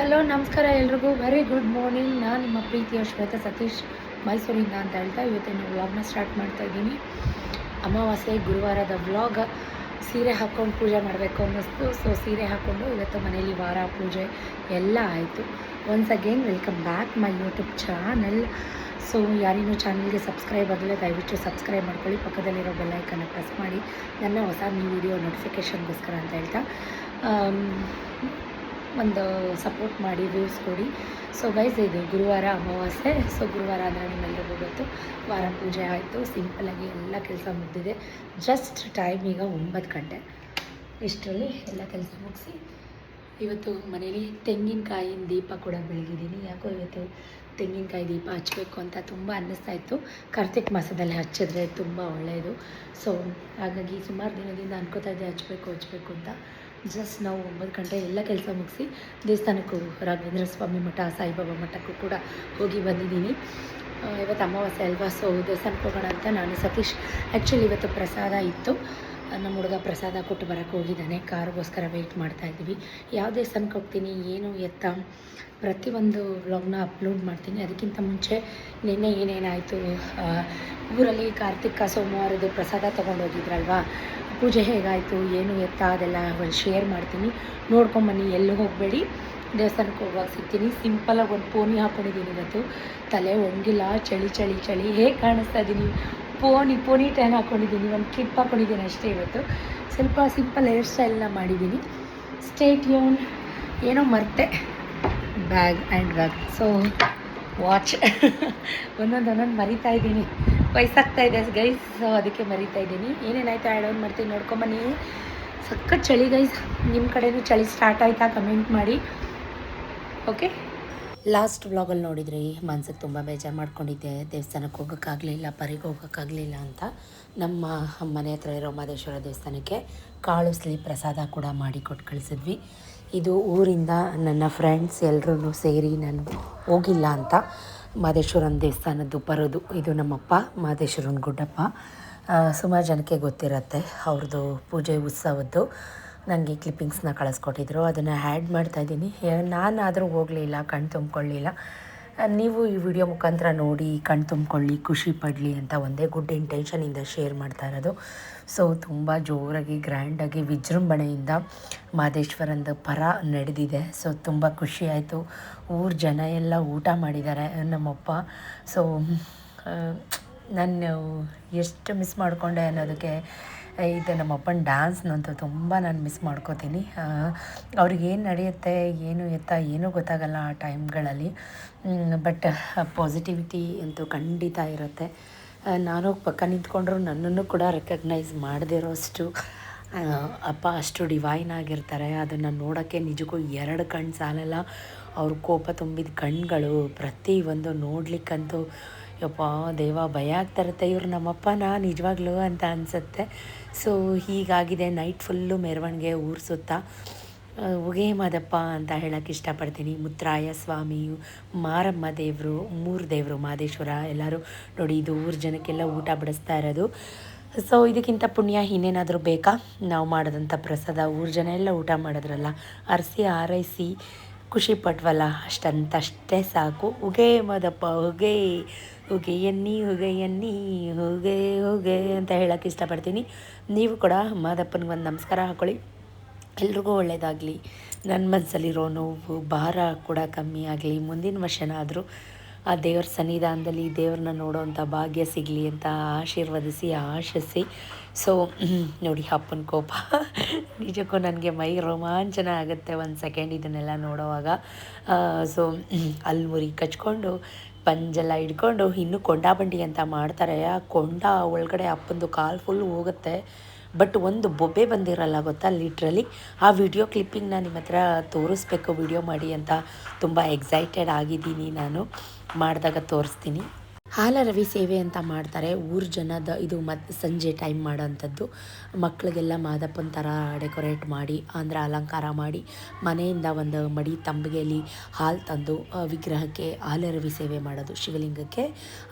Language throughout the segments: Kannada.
ಹಲೋ ನಮಸ್ಕಾರ ಎಲ್ರಿಗೂ ವೆರಿ ಗುಡ್ ಮಾರ್ನಿಂಗ್. ನಾನು ನಿಮ್ಮ ಪ್ರೀತಿಯ ಶ್ವೇತಾ ಸತೀಶ್ ಮೈಸೂರಿಂದ ಅಂತ ಹೇಳ್ತಾ ಇವತ್ತಿನ ವ್ಲಾಗ್ನ ಸ್ಟಾರ್ಟ್ ಮಾಡ್ತಾ ಇದ್ದೀನಿ. ಅಮಾವಾಸ್ಯೆ ಗುರುವಾರದ ವ್ಲಾಗ್. ಸೀರೆ ಹಾಕ್ಕೊಂಡು ಪೂಜೆ ಮಾಡಬೇಕು ಅನ್ನಿಸ್ತು. ಸೊ ಸೀರೆ ಹಾಕ್ಕೊಂಡು ಇವತ್ತು ಮನೇಲಿ ವಾರ ಪೂಜೆ ಎಲ್ಲ ಆಯಿತು. Once again welcome back my YouTube channel. So ಯಾರಿನ್ನೂ ಚಾನಲ್ಗೆ ಸಬ್ಸ್ಕ್ರೈಬ್ ಆಗಲ್ಲ ದಯವಿಟ್ಟು ಸಬ್ಸ್ಕ್ರೈಬ್ ಮಾಡ್ಕೊಳ್ಳಿ, ಪಕ್ಕದಲ್ಲಿರೋ ಬೆಲ್ಲೈಕನ್ನು ಪ್ರೆಸ್ ಮಾಡಿ ನನ್ನ ಹೊಸ ನ್ಯೂ ವಿಡಿಯೋ ನೋಟಿಫಿಕೇಷನ್ಗೋಸ್ಕರ ಅಂತ ಹೇಳ್ತಾ ಒಂದು ಸಪೋರ್ಟ್ ಮಾಡಿ ವ್ಯೂಸ್ ಕೊಡಿ. ಸೊ ಗೈಸ್, ಇದು ಗುರುವಾರ ಅಮಾವಾಸ್ಯೆ. ಸೊ ಗುರುವಾರ ಅಂದರೆ ನಿಮ್ಮೆಲ್ಲರಿಗೂ ಗೊತ್ತು, ವಾರ ಪೂಜೆ ಆಯಿತು. ಸಿಂಪಲಾಗಿ ಎಲ್ಲ ಕೆಲಸ ಮುಗಿದಿದೆ. ಜಸ್ಟ್ ಟೈಮ್ ಈಗ 9 ಗಂಟೆ. ಇಷ್ಟರಲ್ಲಿ ಎಲ್ಲ ಕೆಲಸ ಮುಗಿಸಿ ಇವತ್ತು ಮನೇಲಿ ತೆಂಗಿನಕಾಯಿನ ದೀಪ ಕೂಡ ಬೆಳಗಿದ್ದೀನಿ. ಯಾಕೋ ಇವತ್ತು ತೆಂಗಿನಕಾಯಿ ದೀಪ ಹಚ್ಚಬೇಕು ಅಂತ ತುಂಬ ಅನ್ನಿಸ್ತಾ ಇತ್ತು. ಕಾರ್ತಿಕ್ ಮಾಸದಲ್ಲಿ ಹಚ್ಚಿದ್ರೆ ತುಂಬ ಒಳ್ಳೆಯದು. ಸೊ ಹಾಗಾಗಿ ಸುಮಾರು ದಿನದಿಂದ ಅನ್ಕೋತಾ ಇದ್ದೆ ಹಚ್ಚಬೇಕು ಅಂತ. ಜಸ್ಟ್ ನಾವು 9 ಗಂಟೆ ಎಲ್ಲ ಕೆಲಸ ಮುಗಿಸಿ ದೇವಸ್ಥಾನಕ್ಕೂ, ರಾಘವೇಂದ್ರ ಸ್ವಾಮಿ ಮಠ, ಸಾಯಿಬಾಬಾ ಮಠಕ್ಕೂ ಕೂಡ ಹೋಗಿ ಬಂದಿದ್ದೀನಿ. ಇವತ್ತು ಅಮಾವಾಸ್ಯೆ ಅಲ್ವಾ, ಸೊ ದೇವಸ್ಥಾನಕ್ಕೆ ಹೋಗೋಣ ಅಂತ ನಾನು ಸತೀಶ್. ಆ್ಯಕ್ಚುಲಿ ಇವತ್ತು ಪ್ರಸಾದ ಇತ್ತು, ನಮ್ಮ ಹುಡುಗ ಪ್ರಸಾದ ಕೊಟ್ಟು ಬರೋಕ್ಕೆ ಹೋಗಿದ್ದಾನೆ. ಕಾರ್ಗೋಸ್ಕರ ವೆಯ್ಟ್ ಮಾಡ್ತಾಯಿದ್ದೀವಿ. ಯಾವ ದೇವಸ್ಥಾನಕ್ಕೆ ಹೋಗ್ತೀನಿ, ಏನು ಎತ್ತ, ಪ್ರತಿಯೊಂದು ವ್ಲಾಗ್ನ ಅಪ್ಲೋಡ್ ಮಾಡ್ತೀನಿ. ಅದಕ್ಕಿಂತ ಮುಂಚೆ ನಿನ್ನೆ ಏನೇನಾಯಿತು, ಊರಲ್ಲಿ ಕಾರ್ತಿಕ ಸೋಮವಾರದ್ದು ಪ್ರಸಾದ ತೊಗೊಂಡೋಗಿದ್ರಲ್ವಾ, ಪೂಜೆ ಹೇಗಾಯಿತು, ಏನು ಎತ್ತ, ಅದೆಲ್ಲ ಶೇರ್ ಮಾಡ್ತೀನಿ. ನೋಡ್ಕೊಂಬನ್ನಿ, ಎಲ್ಲೂ ಹೋಗಬೇಡಿ. ದೇವಸ್ಥಾನಕ್ಕೆ ಹೋಗುವಾಗ ಸಿಗ್ತೀನಿ. ಸಿಂಪಲಾಗಿ ಒಂದು ಪೋನಿ ಹಾಕ್ಕೊಂಡಿದ್ದೀನಿ ಇವತ್ತು. ತಲೆ ಒಣಗಿಲ್ಲ, ಚಳಿ ಹೇಗೆ ಕಾಣಿಸ್ತಾ ಇದ್ದೀನಿ. ಪೋನಿ ಟೈನ್ ಹಾಕ್ಕೊಂಡಿದ್ದೀನಿ, ಒಂದು ಕ್ಲಿಪ್ ಹಾಕ್ಕೊಂಡಿದ್ದೀನಿ ಅಷ್ಟೇ. ಇವತ್ತು ಸ್ವಲ್ಪ ಸಿಂಪಲ್ ಹೇರ್ ಸ್ಟೈಲ್ನ ಮಾಡಿದ್ದೀನಿ. Stay tuned. ಏನೋ ಮರ್ತೆ, bag and bag. So watch ಒಂದೊಂದು ಮರಿತಾ ಇದ್ದೀನಿ. ವಯಸ್ಸಾಗ್ತಾ ಇದೆ ಗೈಸ್, ಸೊ ಅದಕ್ಕೆ ಮರಿತಾ ಇದ್ದೀನಿ. ಏನೇನಾಯ್ತು ಆ್ಯಡ್ ಆನ್ ಮಾಡ್ತೀನಿ, ನೋಡ್ಕೊಂಬನ್ನಿ. ಸಖತ್ ಚಳಿ ಗೈಸ್. ನಿಮ್ಮ ಕಡೆಯೂ ಚಳಿ ಸ್ಟಾರ್ಟ್ ಆಯಿತಾ ಕಮೆಂಟ್ ಮಾಡಿ. ಓಕೆ, ಲಾಸ್ಟ್ ವ್ಲಾಗಲ್ಲಿ ನೋಡಿದ್ರಿ, ಮನ್ಸಿಗೆ ತುಂಬ ಬೇಜಾರು ಮಾಡ್ಕೊಂಡಿದ್ದೆ. ದೇವಸ್ಥಾನಕ್ಕೆ ಹೋಗೋಕ್ಕಾಗಲಿಲ್ಲ, ಪರಿಗೆ ಹೋಗೋಕ್ಕಾಗಲಿಲ್ಲ ಅಂತ. ನಮ್ಮ ಮನೆ ಹತ್ರ ಇರೋ ಮಹದೇಶ್ವರ ದೇವಸ್ಥಾನಕ್ಕೆ ಕಾಳು ಪ್ರಸಾದ ಕೂಡ ಮಾಡಿ ಕೊಟ್ಟು ಕಳಿಸಿದ್ವಿ. ಇದು ಊರಿಂದ ನನ್ನ ಫ್ರೆಂಡ್ಸ್ ಎಲ್ಲರೂ ಸೇರಿ ನಾನು ಹೋಗಿಲ್ಲ ಅಂತ ಮಹದೇಶ್ವರನ ದೇವಸ್ಥಾನದ್ದು ಬರೋದು. ಇದು ನಮ್ಮಪ್ಪ ಮಹದೇಶ್ವರನ ಗುಡ್ಡಪ್ಪ. ಸುಮಾರು ಜನಕ್ಕೆ ಗೊತ್ತಿರುತ್ತೆ ಅವ್ರದ್ದು ಪೂಜೆ ಉತ್ಸವದ್ದು. ನನಗೆ ಕ್ಲಿಪ್ಪಿಂಗ್ಸ್ನ ಕಳಿಸ್ಕೊಟ್ಟಿದ್ರು, ಅದನ್ನು ಆ್ಯಡ್ ಮಾಡ್ತಾಯಿದ್ದೀನಿ. ನಾನಾದರೂ ಹೋಗಲಿಲ್ಲ, ಕಣ್ಣು ತುಂಬಿಕೊಳ್ಳಿಲ್ಲ. ನೀವು ಈ ವಿಡಿಯೋ ಮುಖಾಂತರ ನೋಡಿ ಕಣ್ಣು ತುಂಬಿಕೊಳ್ಳಿ, ಖುಷಿ ಪಡಲಿ ಅಂತ ಒಂದೇ ಗುಡ್ ಇಂಟೆನ್ಷನಿಂದ ಶೇರ್ ಮಾಡ್ತಾ ಇರೋದು. ಸೊ ತುಂಬ ಜೋರಾಗಿ ಗ್ರ್ಯಾಂಡಾಗಿ ವಿಜೃಂಭಣೆಯಿಂದ ಮಹದೇಶ್ವರಂದು ಪರ ನಡೆದಿದೆ. ಸೊ ತುಂಬ ಖುಷಿ ಆಯಿತು. ಊರ ಜನ ಎಲ್ಲ ಊಟ ಮಾಡಿದ್ದಾರೆ ನಮ್ಮಪ್ಪ. ಸೊ ನಾನು ಎಷ್ಟು ಮಿಸ್ ಮಾಡಿಕೊಂಡೆ ಅನ್ನೋದಕ್ಕೆ ಇದು ನಮ್ಮಪ್ಪನ ಡ್ಯಾನ್ಸ್ನಂತೂ ತುಂಬ ನಾನು ಮಿಸ್ ಮಾಡ್ಕೋತೀನಿ. ಅವ್ರಿಗೇನು ನಡೆಯುತ್ತೆ, ಏನು ಎತ್ತ ಏನೂ ಗೊತ್ತಾಗಲ್ಲ ಆ ಟೈಮ್ಗಳಲ್ಲಿ. ಬಟ್ ಪಾಸಿಟಿವಿಟಿ ಅಂತೂ ಖಂಡಿತ ಇರುತ್ತೆ. ನಾನು ಪಕ್ಕ ನಿಂತ್ಕೊಂಡ್ರು ನನ್ನನ್ನು ಕೂಡ ರೆಕಗ್ನೈಸ್ ಮಾಡದಿರೋಷ್ಟು ಅಪ್ಪ ಅಷ್ಟು ಡಿವೈನ್ ಆಗಿರ್ತಾರೆ. ಅದನ್ನು ನೋಡೋಕ್ಕೆ ನಿಜಕ್ಕೂ 2 ಕಣ್ಣು ಸಾಲಲ್ಲ. ಅವ್ರ ಕೋಪ ತುಂಬಿದ ಕಣ್ಗಳು ಪ್ರತಿಯೊಂದು ನೋಡ್ಲಿಕ್ಕಂತೂ ಯಪ್ಪ ದೇವ ಭಯ ಆಗ್ತಾರತ್ತೆ. ಇವ್ರು ನಮ್ಮಪ್ಪನ ನಿಜವಾಗ್ಲೂ ಅಂತ ಅನಿಸುತ್ತೆ. ಸೊ ಹೀಗಾಗಿದೆ. ನೈಟ್ ಫುಲ್ಲು ಮೆರವಣಿಗೆ ಊರು ಸುತ್ತ ಉಗೇ ಮಾದಪ್ಪ ಅಂತ ಹೇಳೋಕ್ಕೆ ಇಷ್ಟಪಡ್ತೀನಿ. ಮುತ್ತರಾಯ ಸ್ವಾಮಿ, ಮಾರಮ್ಮ ದೇವರು, 3 ದೇವರು, ಮಹದೇಶ್ವರ ಎಲ್ಲರೂ ನೋಡಿ. ಇದು ಊರ ಜನಕ್ಕೆಲ್ಲ ಊಟ ಬಡಿಸ್ತಾ ಇರೋದು. ಸೊ ಇದಕ್ಕಿಂತ ಪುಣ್ಯ ಇನ್ನೇನಾದರೂ ಬೇಕಾ? ನಾವು ಮಾಡೋದಂಥ ಪ್ರಸಾದ ಊರ ಜನ ಎಲ್ಲ ಊಟ ಮಾಡಿದ್ರಲ್ಲ, ಅರಸಿ ಆರೈಸಿ ಖುಷಿ ಪಟ್ವಲ್ಲ, ಅಷ್ಟೇ ಸಾಕು. ಉಗೇ ಮಾದಪ್ಪ ಉಗೇ, ಹುಗೆಯನ್ನಿ ಹುಗೆಯನ್ನಿ ಹುಗೆ ಅಂತ ಹೇಳೋಕ್ಕೆ ಇಷ್ಟಪಡ್ತೀನಿ. ನೀವು ಕೂಡ ಮಾದಪ್ಪನಿಗೆ ಒಂದು ನಮಸ್ಕಾರ ಹಾಕ್ಕೊಳ್ಳಿ. ಎಲ್ರಿಗೂ ಒಳ್ಳೆಯದಾಗಲಿ. ನನ್ನ ಮನಸ್ಸಲ್ಲಿರೋ ನೋವು ಭಾರ ಕೂಡ ಕಮ್ಮಿ ಆಗಲಿ. ಮುಂದಿನ ವರ್ಷನಾದರೂ ಆ ದೇವ್ರ ಸನ್ನಿಧಾನದಲ್ಲಿ ದೇವ್ರನ್ನ ನೋಡೋವಂಥ ಭಾಗ್ಯ ಸಿಗಲಿ ಅಂತ ಆಶಿಸಿ. ಸೊ ನೋಡಿ, ಅಪ್ಪನ ಕೋಪ ನಿಜಕ್ಕೂ ನನಗೆ ಮೈ ರೋಮಾಂಚನ ಆಗುತ್ತೆ ಒಂದು ಸೆಕೆಂಡ್ ಇದನ್ನೆಲ್ಲ ನೋಡೋವಾಗ. ಸೊ ಅಲ್ಲಿ ಮುರಿ ಕಚ್ಕೊಂಡು ಪಂಜೆಲ್ಲ ಹಿಡ್ಕೊಂಡು ಇನ್ನೂ ಕೊಂಡ ಬಂಡಿ ಅಂತ ಮಾಡ್ತಾರೆ. ಆ ಕೊಂಡ ಒಳಗಡೆ ಅಪ್ಪಂದು ಕಾಲು ಫುಲ್ ಹೋಗುತ್ತೆ. ಬಟ್ ಒಂದು ಬೊಬ್ಬೆ ಬಂದಿರಲ್ಲ ಗೊತ್ತಾ, ಲಿಟ್ರಲಿ. ಆ ವಿಡಿಯೋ ಕ್ಲಿಪ್ಪಿಂಗ್ನ ನಿಮ್ಮ ಹತ್ರ ತೋರಿಸ್ಬೇಕು ವಿಡಿಯೋ ಮಾಡಿ ಅಂತ ತುಂಬ ಎಕ್ಸೈಟೆಡ್ ಆಗಿದ್ದೀನಿ. ನಾನು ಮಾಡಿದಾಗ ತೋರಿಸ್ತೀನಿ. ಹಾಲರವಿ ಸೇವೆ ಅಂತ ಮಾಡ್ತಾರೆ ಊರ ಜನದ. ಇದು ಸಂಜೆ ಟೈಮ್ ಮಾಡೋಂಥದ್ದು. ಮಕ್ಕಳಿಗೆಲ್ಲ ಮಾದಪ್ಪನ ಥರ ಡೆಕೋರೇಟ್ ಮಾಡಿ ಅಂದರೆ ಅಲಂಕಾರ ಮಾಡಿ ಮನೆಯಿಂದ ಒಂದು ಮಡಿ ತಂಬಿಗೆಯಲ್ಲಿ ಹಾಲು ತಂದು ವಿಗ್ರಹಕ್ಕೆ ಹಾಲರವಿ ಸೇವೆ ಮಾಡೋದು. ಶಿವಲಿಂಗಕ್ಕೆ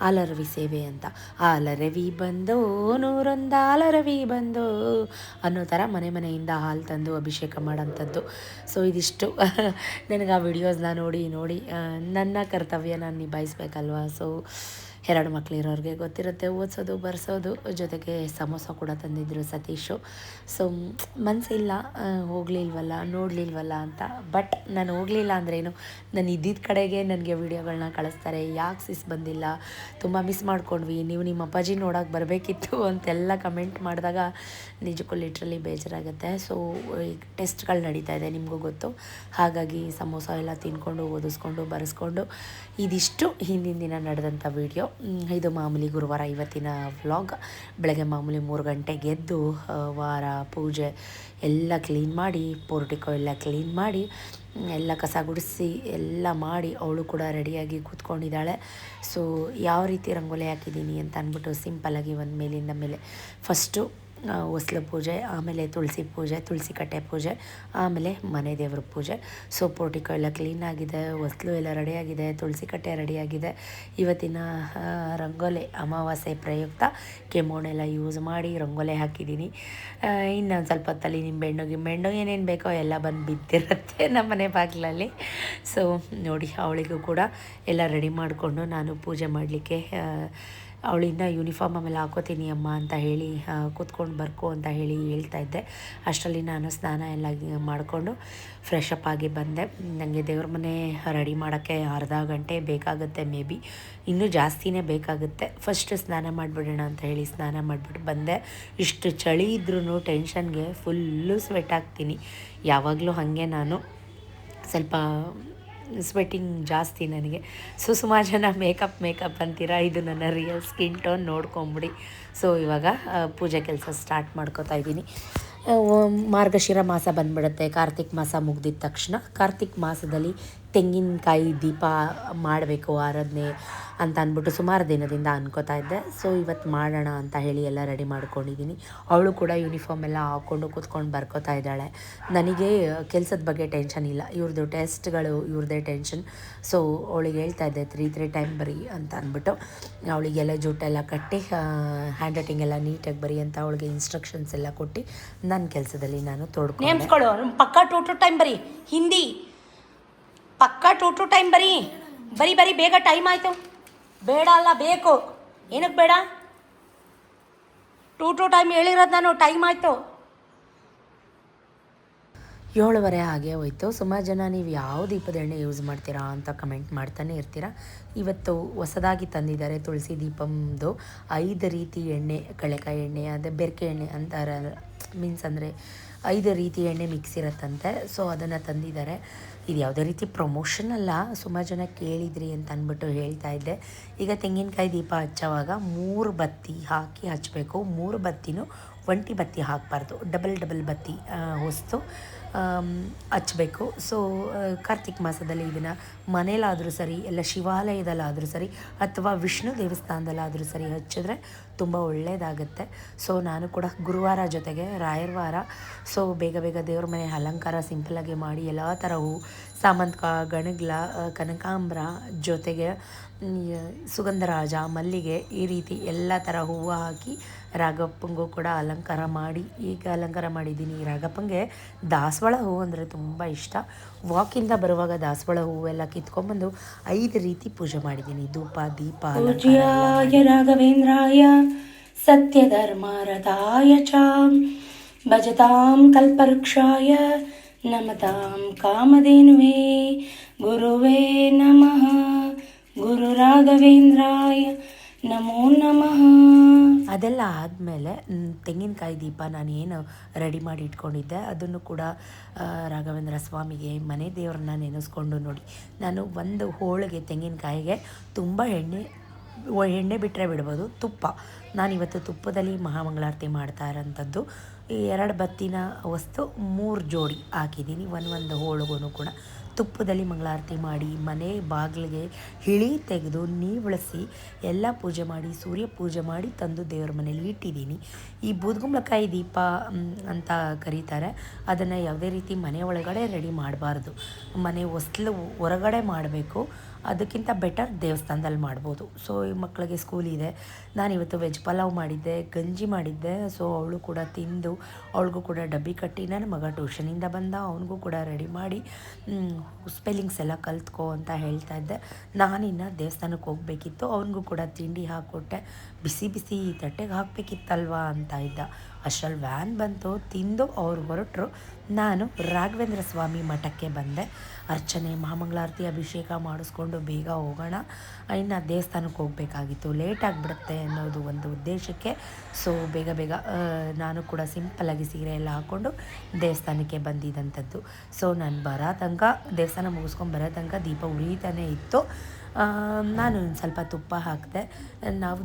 ಹಾಲರವಿ ಸೇವೆ ಅಂತ. ಹಾಲರವಿ ಬಂದು ನೂರೊಂದು ಹಾಲರವಿ ಬಂದು ಅನ್ನೋ ಥರ ಮನೆಯಿಂದ ಹಾಲು ತಂದು ಅಭಿಷೇಕ ಮಾಡೋಂಥದ್ದು. ಸೊ ಇದಿಷ್ಟು ನನಗೆ ಆ ವಿಡಿಯೋಸ್ನ ನೋಡಿ ನನ್ನ ಕರ್ತವ್ಯ ನಾನು ನಿಭಾಯಿಸ್ಬೇಕಲ್ವ. ಸೊ 2 ಮಕ್ಕಳಿರೋರಿಗೆ ಗೊತ್ತಿರುತ್ತೆ, ಓದಿಸೋದು ಬರ್ಸೋದು. ಜೊತೆಗೆ ಸಮೋಸ ಕೂಡ ತಂದಿದ್ದರು ಸತೀಶು. ಸೊ ಮನಸ್ಸಿಲ್ಲ ಹೋಗಲಿಲ್ವಲ್ಲ ನೋಡಲಿಲ್ವಲ್ಲ ಅಂತ. ಬಟ್ ನಾನು ಹೋಗಲಿಲ್ಲ ಅಂದ್ರೇನು, ನಾನು ಇದ್ದಿದ್ದ ಕಡೆಗೆ ನನಗೆ ವೀಡಿಯೋಗಳನ್ನ ಕಳಿಸ್ತಾರೆ. ಯಾಕೆ ಸಿಸ್ ಬಂದಿಲ್ಲ, ತುಂಬ ಮಿಸ್ ಮಾಡ್ಕೊಂಡ್ವಿ, ನೀವು ನಿಮ್ಮ ಅಪ್ಪಾಜಿ ನೋಡೋಕೆ ಬರಬೇಕಿತ್ತು ಅಂತೆಲ್ಲ ಕಮೆಂಟ್ ಮಾಡಿದಾಗ ನಿಜಕ್ಕೂ ಲಿಟ್ರಲಿ ಬೇಜಾರಾಗುತ್ತೆ. ಸೊ ಈಗ ಟೆಸ್ಟ್ಗಳು ನಡೀತಾ ಇದೆ, ನಿಮಗೂ ಗೊತ್ತು. ಹಾಗಾಗಿ ಸಮೋಸ ಎಲ್ಲ ತಿನ್ಕೊಂಡು ಓದಿಸ್ಕೊಂಡು ಬರೆಸ್ಕೊಂಡು ಇದಿಷ್ಟು ಹಿಂದಿನ ದಿನ ನಡೆದಂಥ ವೀಡಿಯೋ. ಇದು ಮಾಮೂಲಿ ಗುರುವಾರ ಇವತ್ತಿನ ವ್ಲಾಗ್. ಬೆಳಗ್ಗೆ ಮಾಮೂಲಿ 3 ಗಂಟೆಗೆ ಎದ್ದು ವಾರ ಪೂಜೆ ಎಲ್ಲ ಕ್ಲೀನ್ ಮಾಡಿ, ಪೋರ್ಟಿಕೋ ಎಲ್ಲ ಕ್ಲೀನ್ ಮಾಡಿ, ಎಲ್ಲ ಕಸ ಗುಡಿಸಿ ಎಲ್ಲ ಮಾಡಿ ಅವಳು ಕೂಡ ರೆಡಿಯಾಗಿ ಕೂತ್ಕೊಂಡಿದ್ದಾಳೆ. ಸೊ ಯಾವ ರೀತಿ ರಂಗೋಲಿ ಹಾಕಿದ್ದೀನಿ ಅಂತ ಅಂದ್ಬಿಟ್ಟು ಸಿಂಪಲ್ಲಾಗಿ ಒಂದು ಮೇಲಿಂದ ಮೇಲೆ ಫಸ್ಟು ಹೊಸ್ಲು ಪೂಜೆ, ಆಮೇಲೆ ತುಳಸಿ ಪೂಜೆ, ತುಳಸಿ ಕಟ್ಟೆ ಪೂಜೆ, ಆಮೇಲೆ ಮನೆ ದೇವ್ರ ಪೂಜೆ. ಸೊ ಪೋರ್ಟಿಕೋ ಎಲ್ಲ ಕ್ಲೀನಾಗಿದೆ, ಹೊಸ್ಲು ಎಲ್ಲ ರೆಡಿಯಾಗಿದೆ, ತುಳಸಿ ಕಟ್ಟೆ ರೆಡಿಯಾಗಿದೆ. ಇವತ್ತಿನ ರಂಗೋಲೆ ಅಮಾವಾಸ್ಯೆ ಪ್ರಯುಕ್ತ ಕೆಮ್ಮಣ್ಣೆಲ್ಲ ಯೂಸ್ ಮಾಡಿ ರಂಗೋಲೆ ಹಾಕಿದ್ದೀನಿ. ಇನ್ನೊಂದು ಸ್ವಲ್ಪ ಹೊತ್ತಲ್ಲಿ ನಿಂಬೆಹಣ್ಣು ಏನೇನು ಬೇಕೋ ಎಲ್ಲ ಬಂದು ಬಿದ್ದಿರುತ್ತೆ ನಮ್ಮ ಮನೆ ಬಾಗಿಲಲ್ಲಿ. ಸೊ ನೋಡಿ, ಅವಳಿಗೂ ಕೂಡ ಎಲ್ಲ ರೆಡಿ ಮಾಡಿಕೊಂಡು ನಾನು ಪೂಜೆ ಮಾಡಲಿಕ್ಕೆ ಅವಳಿಂದ ಯೂನಿಫಾರ್ಮ್ ಆಮೇಲೆ ಹಾಕೋತೀನಿ ಅಮ್ಮ ಅಂತ ಹೇಳಿ ಕೂತ್ಕೊಂಡು ಬರ್ಕೋ ಅಂತ ಹೇಳ್ತಾ ಇದ್ದೆ. ಅಷ್ಟರಲ್ಲಿ ನಾನು ಸ್ನಾನ ಎಲ್ಲ ಮಾಡಿಕೊಂಡು ಫ್ರೆಶ್ ಅಪ್ ಆಗಿ ಬಂದೆ. ನನಗೆ ದೇವ್ರ ಮನೆ ರೆಡಿ ಮಾಡೋಕ್ಕೆ ಅರ್ಧ ಗಂಟೆ ಬೇಕಾಗುತ್ತೆ, ಮೇ ಬಿ ಇನ್ನೂ ಜಾಸ್ತಿನೇ ಬೇಕಾಗುತ್ತೆ. ಫಸ್ಟ್ ಸ್ನಾನ ಮಾಡಿಬಿಡೋಣ ಅಂತ ಹೇಳಿ ಸ್ನಾನ ಮಾಡಿಬಿಟ್ಟು ಬಂದೆ. ಇಷ್ಟು ಚಳಿ ಇದ್ರೂ ಟೆನ್ಷನ್ಗೆ ಫುಲ್ಲು ಸ್ವೆಟ್ ಆಗ್ತೀನಿ. ಯಾವಾಗಲೂ ಹಾಗೆ ನಾನು ಸ್ವಲ್ಪ ಸ್ವೆಟ್ಟಿಂಗ್ ಜಾಸ್ತಿ ನನಗೆ. ಸೊ ಸುಮಾರು ಜನ ಮೇಕಪ್ ಅಂತೀರ, ಇದು ನನ್ನ ರಿಯಲ್ ಸ್ಕಿನ್ ಟೋನ್, ನೋಡ್ಕೊಂಬಿಡಿ. ಸೊ ಇವಾಗ ಪೂಜೆ ಕೆಲಸ ಸ್ಟಾರ್ಟ್ ಮಾಡ್ಕೋತಾ ಇದ್ದೀನಿ. ಮಾರ್ಗಶಿರ ಮಾಸ ಬಂದ್ಬಿಡುತ್ತೆ. ಕಾರ್ತಿಕ್ ಮಾಸ ಮುಗ್ದಿದ ತಕ್ಷಣ ಕಾರ್ತಿಕ್ ಮಾಸದಲ್ಲಿ ತೆಂಗಿನಕಾಯಿ ದೀಪ ಮಾಡಬೇಕು ಆರಾಧನೆ ಅಂತ ಅಂದ್ಬಿಟ್ಟು ಸುಮಾರು ದಿನದಿಂದ ಅನ್ಕೋತಾ ಇದ್ದೆ. ಸೊ ಇವತ್ತು ಮಾಡೋಣ ಅಂತ ಹೇಳಿ ಎಲ್ಲ ರೆಡಿ ಮಾಡ್ಕೊಂಡಿದ್ದೀನಿ. ಅವಳು ಕೂಡ ಯೂನಿಫಾರ್ಮ್ ಎಲ್ಲ ಹಾಕ್ಕೊಂಡು ಕೂತ್ಕೊಂಡು ಬರ್ಕೋತಾ ಇದ್ದಾಳೆ. ನನಗೆ ಕೆಲಸದ ಬಗ್ಗೆ ಟೆನ್ಷನ್ ಇಲ್ಲ, ಇವ್ರದ್ದು ಟೆಸ್ಟ್ಗಳು ಇವ್ರದ್ದೇ ಟೆನ್ಷನ್. ಸೊ ಅವಳಿಗೆ ಹೇಳ್ತಾ ಇದ್ದೆ 3 ಟೈಮ್ ಬರಿ ಅಂತ ಅಂದ್ಬಿಟ್ಟು. ಅವಳಿಗೆಲ್ಲ ಜುಟ್ಟೆಲ್ಲ ಕಟ್ಟಿ ಹ್ಯಾಂಡ್ ರೈಟಿಂಗ್ ಎಲ್ಲ ನೀಟಾಗಿ ಬರಿ ಅಂತ ಅವಳಿಗೆ ಇನ್ಸ್ಟ್ರಕ್ಷನ್ಸ್ ಎಲ್ಲ ಕೊಟ್ಟು ನನ್ನ ಕೆಲಸದಲ್ಲಿ ನಾನು ತೋಡ್ಕೊಂಡು ನೇಮ್ಸ್ಕೊಳ್ಳೋ. ಪಕ್ಕಾ 2 ಟೈಮ್ ಬರಿ, ಹಿಂದಿ ಪಕ್ಕಾ 2 ಟೈಮ್ ಬರಿ ಬೇಗ, ಟೈಮ್ ಆಯಿತು. ಬೇಡ ಅಲ್ಲ, ಬೇಕು. ಏನಕ್ಕೆ ಬೇಡ? 2 ಟೈಮ್ ಹೇಳಿರೋದು ನಾನು, ಟೈಮ್ ಆಯಿತು. 7:15 ಹಾಗೆ ಹೋಯ್ತು. ಸುಮಾರು ಜನ ನೀವು ಯಾವ ದೀಪದ ಎಣ್ಣೆ ಯೂಸ್ ಮಾಡ್ತೀರಾ ಅಂತ ಕಮೆಂಟ್ ಮಾಡ್ತಾನೆ ಇರ್ತೀರಾ. ಇವತ್ತು ಹೊಸದಾಗಿ ತಂದಿದ್ದಾರೆ ತುಳಸಿ ದೀಪಂದು 5 ರೀತಿ ಎಣ್ಣೆ, ಕಳೆಕಾಯಿ ಎಣ್ಣೆ, ಅದೇ ಬೆರಕೆ ಎಣ್ಣೆ ಅಂತಾರೆ, ಮೀನ್ಸ್ ಅಂದರೆ 5 ರೀತಿ ಎಣ್ಣೆ ಮಿಕ್ಸ್ ಇರುತ್ತಂತೆ. ಸೊ ಅದನ್ನು ತಂದಿದ್ದಾರೆ. ಇದು ಯಾವುದೇ ರೀತಿ ಪ್ರಮೋಷನ್ ಅಲ್ಲ, ಸುಮಾರು ಜನ ಕೇಳಿದ್ರಿ ಅಂತ ಅಂದ್ಬಿಟ್ಟು ಹೇಳ್ತಾ ಇದ್ದೆ. ಈಗ ತೆಂಗಿನಕಾಯಿ ದೀಪ ಹಚ್ಚೋವಾಗ 3 ಬತ್ತಿ ಹಾಕಿ ಹಚ್ಚಬೇಕು. 3 ಬತ್ತಿನೂ ಒಂಟಿ ಬತ್ತಿ ಹಾಕಬಾರ್ದು, ಡಬಲ್ ಬತ್ತಿ ಹೊಸ್ತು ಹಚ್ಚಬೇಕು. ಸೊ ಕಾರ್ತಿಕ್ ಮಾಸದಲ್ಲಿ ಇದನ್ನು ಮನೇಲಾದರೂ ಸರಿ, ಎಲ್ಲ ಶಿವಾಲಯದಲ್ಲಾದರೂ ಸರಿ, ಅಥವಾ ವಿಷ್ಣು ದೇವಸ್ಥಾನದಲ್ಲಾದರೂ ಸರಿ ಹಚ್ಚಿದ್ರೆ ತುಂಬ ಒಳ್ಳೆಯದಾಗುತ್ತೆ. ಸೊ ನಾನು ಕೂಡ ಗುರುವಾರ ಜೊತೆಗೆ ರಾಯರ ವಾರ. ಸೊ ಬೇಗ ದೇವ್ರ ಮನೆ ಅಲಂಕಾರ ಸಿಂಪಲಾಗಿ ಮಾಡಿ ಎಲ್ಲ ಥರ ಹೂ, ಸಾಮಂತಿಕ, ಗಣಗ್ಲ, ಕನಕಾಂಬರ, ಜೊತೆಗೆ ಸುಗಂಧರಾಜ, ಮಲ್ಲಿಗೆ, ಈ ರೀತಿ ಎಲ್ಲ ಥರ ಹೂವು ಹಾಕಿ ರಾಘಪ್ಪಂಗೂ ಕೂಡ ಅಲಂಕಾರ ಮಾಡಿ ಈಗ ಅಲಂಕಾರ ಮಾಡಿದ್ದೀನಿ. ರಾಘಪ್ಪಂಗೆ ದಾಸವಾಳ ಹೂವು ಅಂದರೆ ತುಂಬ ಇಷ್ಟ. ವಾಕಿಂದ ಬರುವಾಗ ದಾಸವಾಳ ಹೂವೆಲ್ಲ ಕಿತ್ಕೊಂಡ್ಬಂದು 5 ರೀತಿ ಪೂಜೆ ಮಾಡಿದ್ದೀನಿ. ಧೂಪ, ದೀಪ. ಪೂಜ್ಯಾಯ ರಾಘವೇಂದ್ರಾಯ ಸತ್ಯಧರ್ಮರತಾಯ ಚ ಭಜತಾಂ ಕಲ್ಪವೃಕ್ಷಾಯ ನಮತಾಂ ಕಾಮಧೇನುವೇ ಗುರುವೇ ನಮಃ. ಗುರು ರಾಘವೇಂದ್ರಾಯ ನಮೋ ನಮಃ. ಅದೆಲ್ಲ ಆದಮೇಲೆ ತೆಂಗಿನಕಾಯಿ ದೀಪ ನಾನು ಏನು ರೆಡಿ ಮಾಡಿ ಇಟ್ಕೊಂಡಿದ್ದೆ ಅದನ್ನು ಕೂಡ ರಾಘವೇಂದ್ರ ಸ್ವಾಮಿಗೆ ಮನೆ ದೇವ್ರನ್ನ ನೆನೆಸ್ಕೊಂಡು ನೋಡಿ, ನಾನು ಒಂದು ಹೋಳಿಗೆ ತೆಂಗಿನಕಾಯಿಗೆ ತುಂಬ ಎಣ್ಣೆ ಬಿಟ್ಟರೆ ಬಿಡ್ಬೋದು, ತುಪ್ಪ. ನಾನಿವತ್ತು ತುಪ್ಪದಲ್ಲಿ ಮಹಾಮಂಗಳಾರತಿ ಮಾಡ್ತಾ ಇರೋಂಥದ್ದು. 2 ಬತ್ತಿನ ವಸ್ತು 3 ಜೋಡಿ ಹಾಕಿದ್ದೀನಿ, ಒಂದು ಹೋಳಿಗೂ ಕೂಡ ತುಪ್ಪದಲ್ಲಿ ಮಂಗಳಾರತಿ ಮಾಡಿ ಮನೆ ಬಾಗಿಲಿಗೆ ಹಿಳಿ ತೆಗೆದು ನೀವಳಿಸಿ ಎಲ್ಲ ಪೂಜೆ ಮಾಡಿ ಸೂರ್ಯ ಪೂಜೆ ಮಾಡಿ ತಂದು ದೇವ್ರ ಮನೇಲಿ ಇಟ್ಟಿದ್ದೀನಿ. ಈ ಬೂದುಗುಂಬಳಕಾಯಿ ದೀಪ ಅಂತ ಕರೀತಾರೆ. ಅದನ್ನು ಯಾವುದೇ ರೀತಿ ಮನೆ ಒಳಗಡೆ ರೆಡಿ ಮಾಡಬಾರ್ದು, ಮನೆ ಹೊಸ್ಲು ಹೊರಗಡೆ ಮಾಡಬೇಕು. ಅದಕ್ಕಿಂತ ಬೆಟರ್ ದೇವಸ್ಥಾನದಲ್ಲಿ ಮಾಡ್ಬೋದು. ಸೊ ಈ ಮಕ್ಕಳಿಗೆ ಸ್ಕೂಲ್ ಇದೆ, ನಾನಿವತ್ತು ವೆಜ್ ಪಲಾವ್ ಮಾಡಿದ್ದೆ, ಗಂಜಿ ಮಾಡಿದ್ದೆ. ಸೊ ಅವಳು ಕೂಡ ತಿಂದು ಅವಳಿಗೂ ಕೂಡ ಡಬ್ಬಿ ಕಟ್ಟಿ, ನನ್ನ ಮಗ ಟ್ಯೂಷನಿಂದ ಬಂದ, ಅವನಿಗೂ ಕೂಡ ರೆಡಿ ಮಾಡಿ ಸ್ಪೆಲ್ಲಿಂಗ್ಸ್ ಎಲ್ಲ ಕಲ್ತ್ಕೊ ಅಂತ ಹೇಳ್ತಾ ಇದ್ದೆ. ನಾನಿನ್ನು ದೇವಸ್ಥಾನಕ್ಕೆ ಹೋಗಬೇಕಿತ್ತು, ಅವನಿಗೂ ಕೂಡ ತಿಂಡಿ ಹಾಕ್ಕೊಟ್ಟೆ. ಬಿಸಿ ಬಿಸಿ ತಟ್ಟೆಗೆ ಹಾಕಬೇಕಿತ್ತಲ್ವಾ ಅಂತ ಇದ್ದ. ಅಷ್ಟರಲ್ಲಿ ವ್ಯಾನ್ ಬಂತು, ತಿಂದು ಅವ್ರು ಹೊರಟರು. ನಾನು ರಾಘವೇಂದ್ರ ಸ್ವಾಮಿ ಮಠಕ್ಕೆ ಬಂದೆ. ಅರ್ಚನೆ, ಮಹಾಮಂಗಳಾರತಿ, ಅಭಿಷೇಕ ಮಾಡಿಸ್ಕೊಂಡು ಬೇಗ ಹೋಗೋಣ, ಇನ್ನು ದೇವಸ್ಥಾನಕ್ಕೆ ಹೋಗಬೇಕಾಗಿತ್ತು, ಲೇಟ್ ಆಗಿಬಿಡುತ್ತೆ ಅನ್ನೋದು ಒಂದು ಉದ್ದೇಶಕ್ಕೆ. ಸೊ ಬೇಗ ಬೇಗ ನಾನು ಕೂಡ ಸಿಂಪಲ್ಲಾಗಿ ಸೀರೆ ಎಲ್ಲ ಹಾಕ್ಕೊಂಡು ದೇವಸ್ಥಾನಕ್ಕೆ ಬಂದಿದ್ದಂಥದ್ದು. ಸೊ ನಾನು ಬರೋ ತನಕ, ದೇವಸ್ಥಾನ ಮುಗಿಸ್ಕೊಂಡು ಬರೋ ತನಕ ದೀಪ ಉರಿತಾನೇ ಇತ್ತು. ನಾನು ಒಂದು ಸ್ವಲ್ಪ ತುಪ್ಪ ಹಾಕಿದೆ. ನಾವು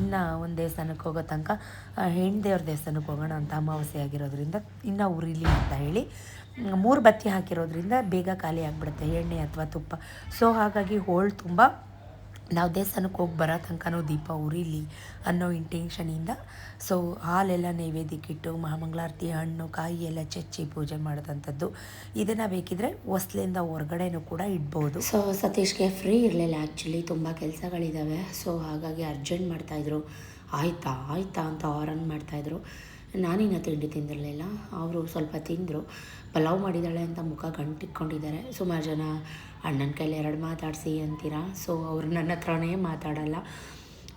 ಇನ್ನು ಒಂದು ದೇವಸ್ಥಾನಕ್ಕೆ ಹೋಗೋ ತನಕ ಹೆಣ್ಣು ದೇವ್ರ ದೇವಸ್ಥಾನಕ್ಕೆ ಹೋಗೋಣ ಅಂತ ಅಮಾವಾಸ್ಯೆ ಆಗಿರೋದ್ರಿಂದ ಇನ್ನೂ ಉರಿಲಿ ಅಂತ ಹೇಳಿ 3 ಬತ್ತಿ ಹಾಕಿರೋದ್ರಿಂದ ಬೇಗ ಖಾಲಿ ಆಗಿಬಿಡುತ್ತೆ ಎಣ್ಣೆ ಅಥವಾ ತುಪ್ಪ. ಸೊ ಹಾಗಾಗಿ ಹೋಳು ತುಂಬ ನಾವು ದೇವಸ್ಥಾನಕ್ಕೆ ಹೋಗಿ ಬರೋ ತನಕನೂ ದೀಪ ಉರಿಲಿ ಅನ್ನೋ ಇಂಟೆನ್ಷನಿಂದ ಸೊ ಹಾಲೆಲ್ಲ ನೈವೇದ್ಯಕ್ಕಿಟ್ಟು ಮಹಾಮಂಗಳಾರತಿ ಹಣ್ಣು ಕಾಯಿ ಎಲ್ಲ ಚೆಚ್ಚಿ ಪೂಜೆ ಮಾಡೋದಂಥದ್ದು. ಇದನ್ನು ಬೇಕಿದ್ರೆ ಹೊಸ್ಲಿಂದ ಹೊರಗಡೆನೂ ಕೂಡ ಇಡ್ಬೋದು. ಸೊ ಸತೀಶ್ಗೆ ಫ್ರೀ ಇರಲಿಲ್ಲ, ಆ್ಯಕ್ಚುಲಿ ತುಂಬ ಕೆಲಸಗಳಿದ್ದಾವೆ. ಸೊ ಹಾಗಾಗಿ ಅರ್ಜೆಂಟ್ ಮಾಡ್ತಾಯಿದ್ರು. ಆಯಿತಾ ಅಂತ ಆರನ್ ಮಾಡ್ತಾಯಿದ್ರು. ನಾನಿನ್ನ ತಿಂಡಿ ತಿಂದಿರಲಿಲ್ಲ, ಅವರು ಸ್ವಲ್ಪ ತಿಂದರು. ಪಲಾವ್ ಮಾಡಿದ್ದಾಳೆ ಅಂತ ಮುಖ ಗಂಟಿಟ್ಕೊಂಡಿದ್ದಾರೆ. ಸುಮಾರು ಜನ ಅಣ್ಣನ ಕೈಲಿ 2 ಮಾತಾಡಿಸಿ ಅಂತೀರಾ. ಸೊ ಅವರು ನನ್ನ ಹತ್ರನೇ ಮಾತಾಡಲ್ಲ.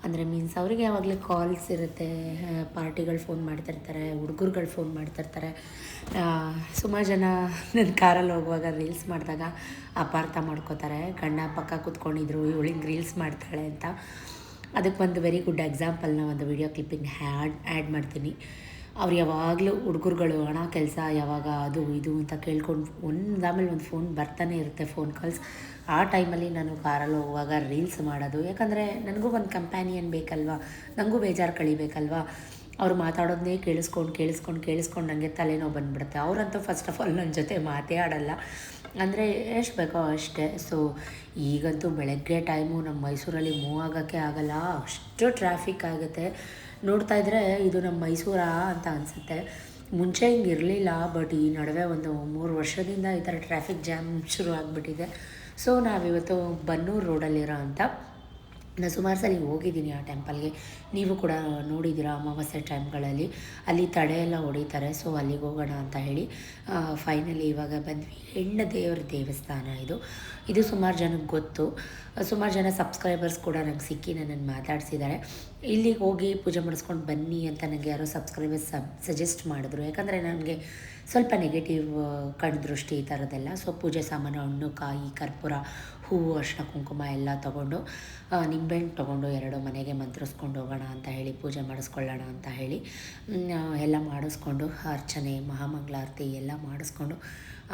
ಅಂದರೆ ಮೀನ್ಸ್ ಅವರಿಗೆ ಯಾವಾಗಲೂ ಕಾಲ್ಸ್ ಇರುತ್ತೆ, ಪಾರ್ಟಿಗಳು ಫೋನ್ ಮಾಡ್ತಿರ್ತಾರೆ, ಹುಡುಗರುಗಳು ಫೋನ್ ಮಾಡ್ತಿರ್ತಾರೆ. ಸುಮಾರು ಜನ ನನ್ನ ಕಾರಲ್ಲಿ ಹೋಗುವಾಗ ರೀಲ್ಸ್ ಮಾಡಿದಾಗ ಅಪಾರ್ಥ ಮಾಡ್ಕೋತಾರೆ, ಗಂಡ ಪಕ್ಕ ಕೂತ್ಕೊಂಡಿದ್ರು ಇವಳಿಗೆ ರೀಲ್ಸ್ ಮಾಡ್ತಾಳೆ ಅಂತ. ಅದಕ್ಕೆ ಒಂದು ವೆರಿ ಗುಡ್ ಎಕ್ಸಾಂಪಲ್ನ ಒಂದು ವಿಡಿಯೋ ಕ್ಲಿಪ್ಪಿಂಗ್ ಆ್ಯಡ್ ಮಾಡ್ತೀನಿ. ಅವ್ರು ಯಾವಾಗಲೂ ಹುಡುಗರುಗಳು ಹಣ ಕೆಲಸ ಯಾವಾಗ ಅದು ಇದು ಅಂತ ಕೇಳ್ಕೊಂಡು ಒಂದಾಮೇಲೆ ಒಂದು ಫೋನ್ ಬರ್ತಾನೆ ಇರುತ್ತೆ, ಫೋನ್ ಕಾಲ್ಸ್. ಆ ಟೈಮಲ್ಲಿ ನಾನು ಕಾರಲ್ಲಿ ಹೋಗುವಾಗ ರೀಲ್ಸ್ ಮಾಡೋದು, ಯಾಕಂದರೆ ನನಗೂ ಒಂದು ಕಂಪ್ಯಾನಿಯನ್ ಬೇಕಲ್ವ, ನನಗೂ ಬೇಜಾರು ಕಳಿಬೇಕಲ್ವ. ಅವ್ರು ಮಾತಾಡೋದನ್ನೇ ಕೇಳಿಸ್ಕೊಂಡು ನನಗೆ ತಲೆನೋವು ಬಂದುಬಿಡುತ್ತೆ. ಅವರಂತೂ ಫಸ್ಟ್ ಆಫ್ ಆಲ್ ನನ್ನ ಜೊತೆ ಮಾತೇ ಆಡಲ್ಲ, ಅಂದರೆ ಎಷ್ಟು ಬೇಕೋ ಅಷ್ಟೇ. ಸೊ ಈಗಂತೂ ಬೆಳಗ್ಗೆ ಟೈಮು ನಮ್ಮ ಮೈಸೂರಲ್ಲಿ ಮೂವ್ ಆಗೋಕ್ಕೆ ಆಗಲ್ಲ, ಅಷ್ಟು ಟ್ರಾಫಿಕ್ ಆಗುತ್ತೆ. ನೋಡ್ತಾ ಇದ್ದರೆ ಇದು ನಮ್ಮ ಮೈಸೂರಾ ಅಂತ ಅನಿಸುತ್ತೆ. ಮುಂಚೆ ಹಿಂಗೆ ಇರಲಿಲ್ಲ, ಬಟ್ ಈ ನಡುವೆ ಒಂದು 3 ವರ್ಷದಿಂದ ಈ ಥರ ಟ್ರಾಫಿಕ್ ಜಾಮ್ ಶುರು ಆಗಿಬಿಟ್ಟಿದೆ. ಸೊ ನಾವಿವತ್ತು ಬನ್ನೂರು ರೋಡಲ್ಲಿರೋ ಅಂಥ, ನಾನು ಸುಮಾರು ಸಲ ಹೋಗಿದ್ದೀನಿ ಆ ಟೆಂಪಲ್ಗೆ, ನೀವು ಕೂಡ ನೋಡಿದ್ದೀರಾ ಅಮಾವಾಸ್ಯೆ ಟೈಮ್ಗಳಲ್ಲಿ. ಅಲ್ಲಿ ತಡೆ ಎಲ್ಲ ಹೊಡಿತಾರೆ. ಸೊ ಅಲ್ಲಿಗೆ ಹೋಗೋಣ ಅಂತ ಹೇಳಿ ಫೈನಲಿ ಇವಾಗ ಬಂದ್ವಿ. ಹೆಣ್ಣು ದೇವ್ರ ದೇವಸ್ಥಾನ ಇದು ಸುಮಾರು ಜನಕ್ಕೆ ಗೊತ್ತು. ಸುಮಾರು ಜನ ಸಬ್ಸ್ಕ್ರೈಬರ್ಸ್ ಕೂಡ ನಂಗೆ ಸಿಕ್ಕಿ ನನ್ನನ್ನು ಮಾತಾಡಿಸಿದ್ದಾರೆ. ಇಲ್ಲಿಗೆ ಹೋಗಿ ಪೂಜೆ ಮಾಡಿಸ್ಕೊಂಡು ಬನ್ನಿ ಅಂತ ನನಗೆ ಯಾರೋ ಸಬ್ಸ್ಕ್ರೈಬರ್ಸ್ ಸಜೆಸ್ಟ್ ಮಾಡಿದ್ರು. ಯಾಕಂದರೆ ನನಗೆ ಸ್ವಲ್ಪ ನೆಗೆಟಿವ್ ಕಣ್ದೃಷ್ಟಿ ಈ ಥರದ್ದೆಲ್ಲ. ಸೊ ಪೂಜೆ ಸಾಮಾನು, ಹಣ್ಣು ಕಾಯಿ ಕರ್ಪೂರ ಹೂವು ಅರಿಶಿನ ಕುಂಕುಮ ಎಲ್ಲ ತೊಗೊಂಡು, ನಿಂಬೆಹಣ್ಣು ತೊಗೊಂಡು 2 ಮನೆಗೆ ಮಂತ್ರಿಸ್ಕೊಂಡು ಹೋಗೋಣ ಅಂತ ಹೇಳಿ, ಪೂಜೆ ಮಾಡಿಸ್ಕೊಳ್ಳೋಣ ಅಂತ ಹೇಳಿ ಎಲ್ಲ ಮಾಡಿಸ್ಕೊಂಡು, ಅರ್ಚನೆ ಮಹಾಮಂಗಳಾರತಿ ಎಲ್ಲ ಮಾಡಿಸ್ಕೊಂಡು,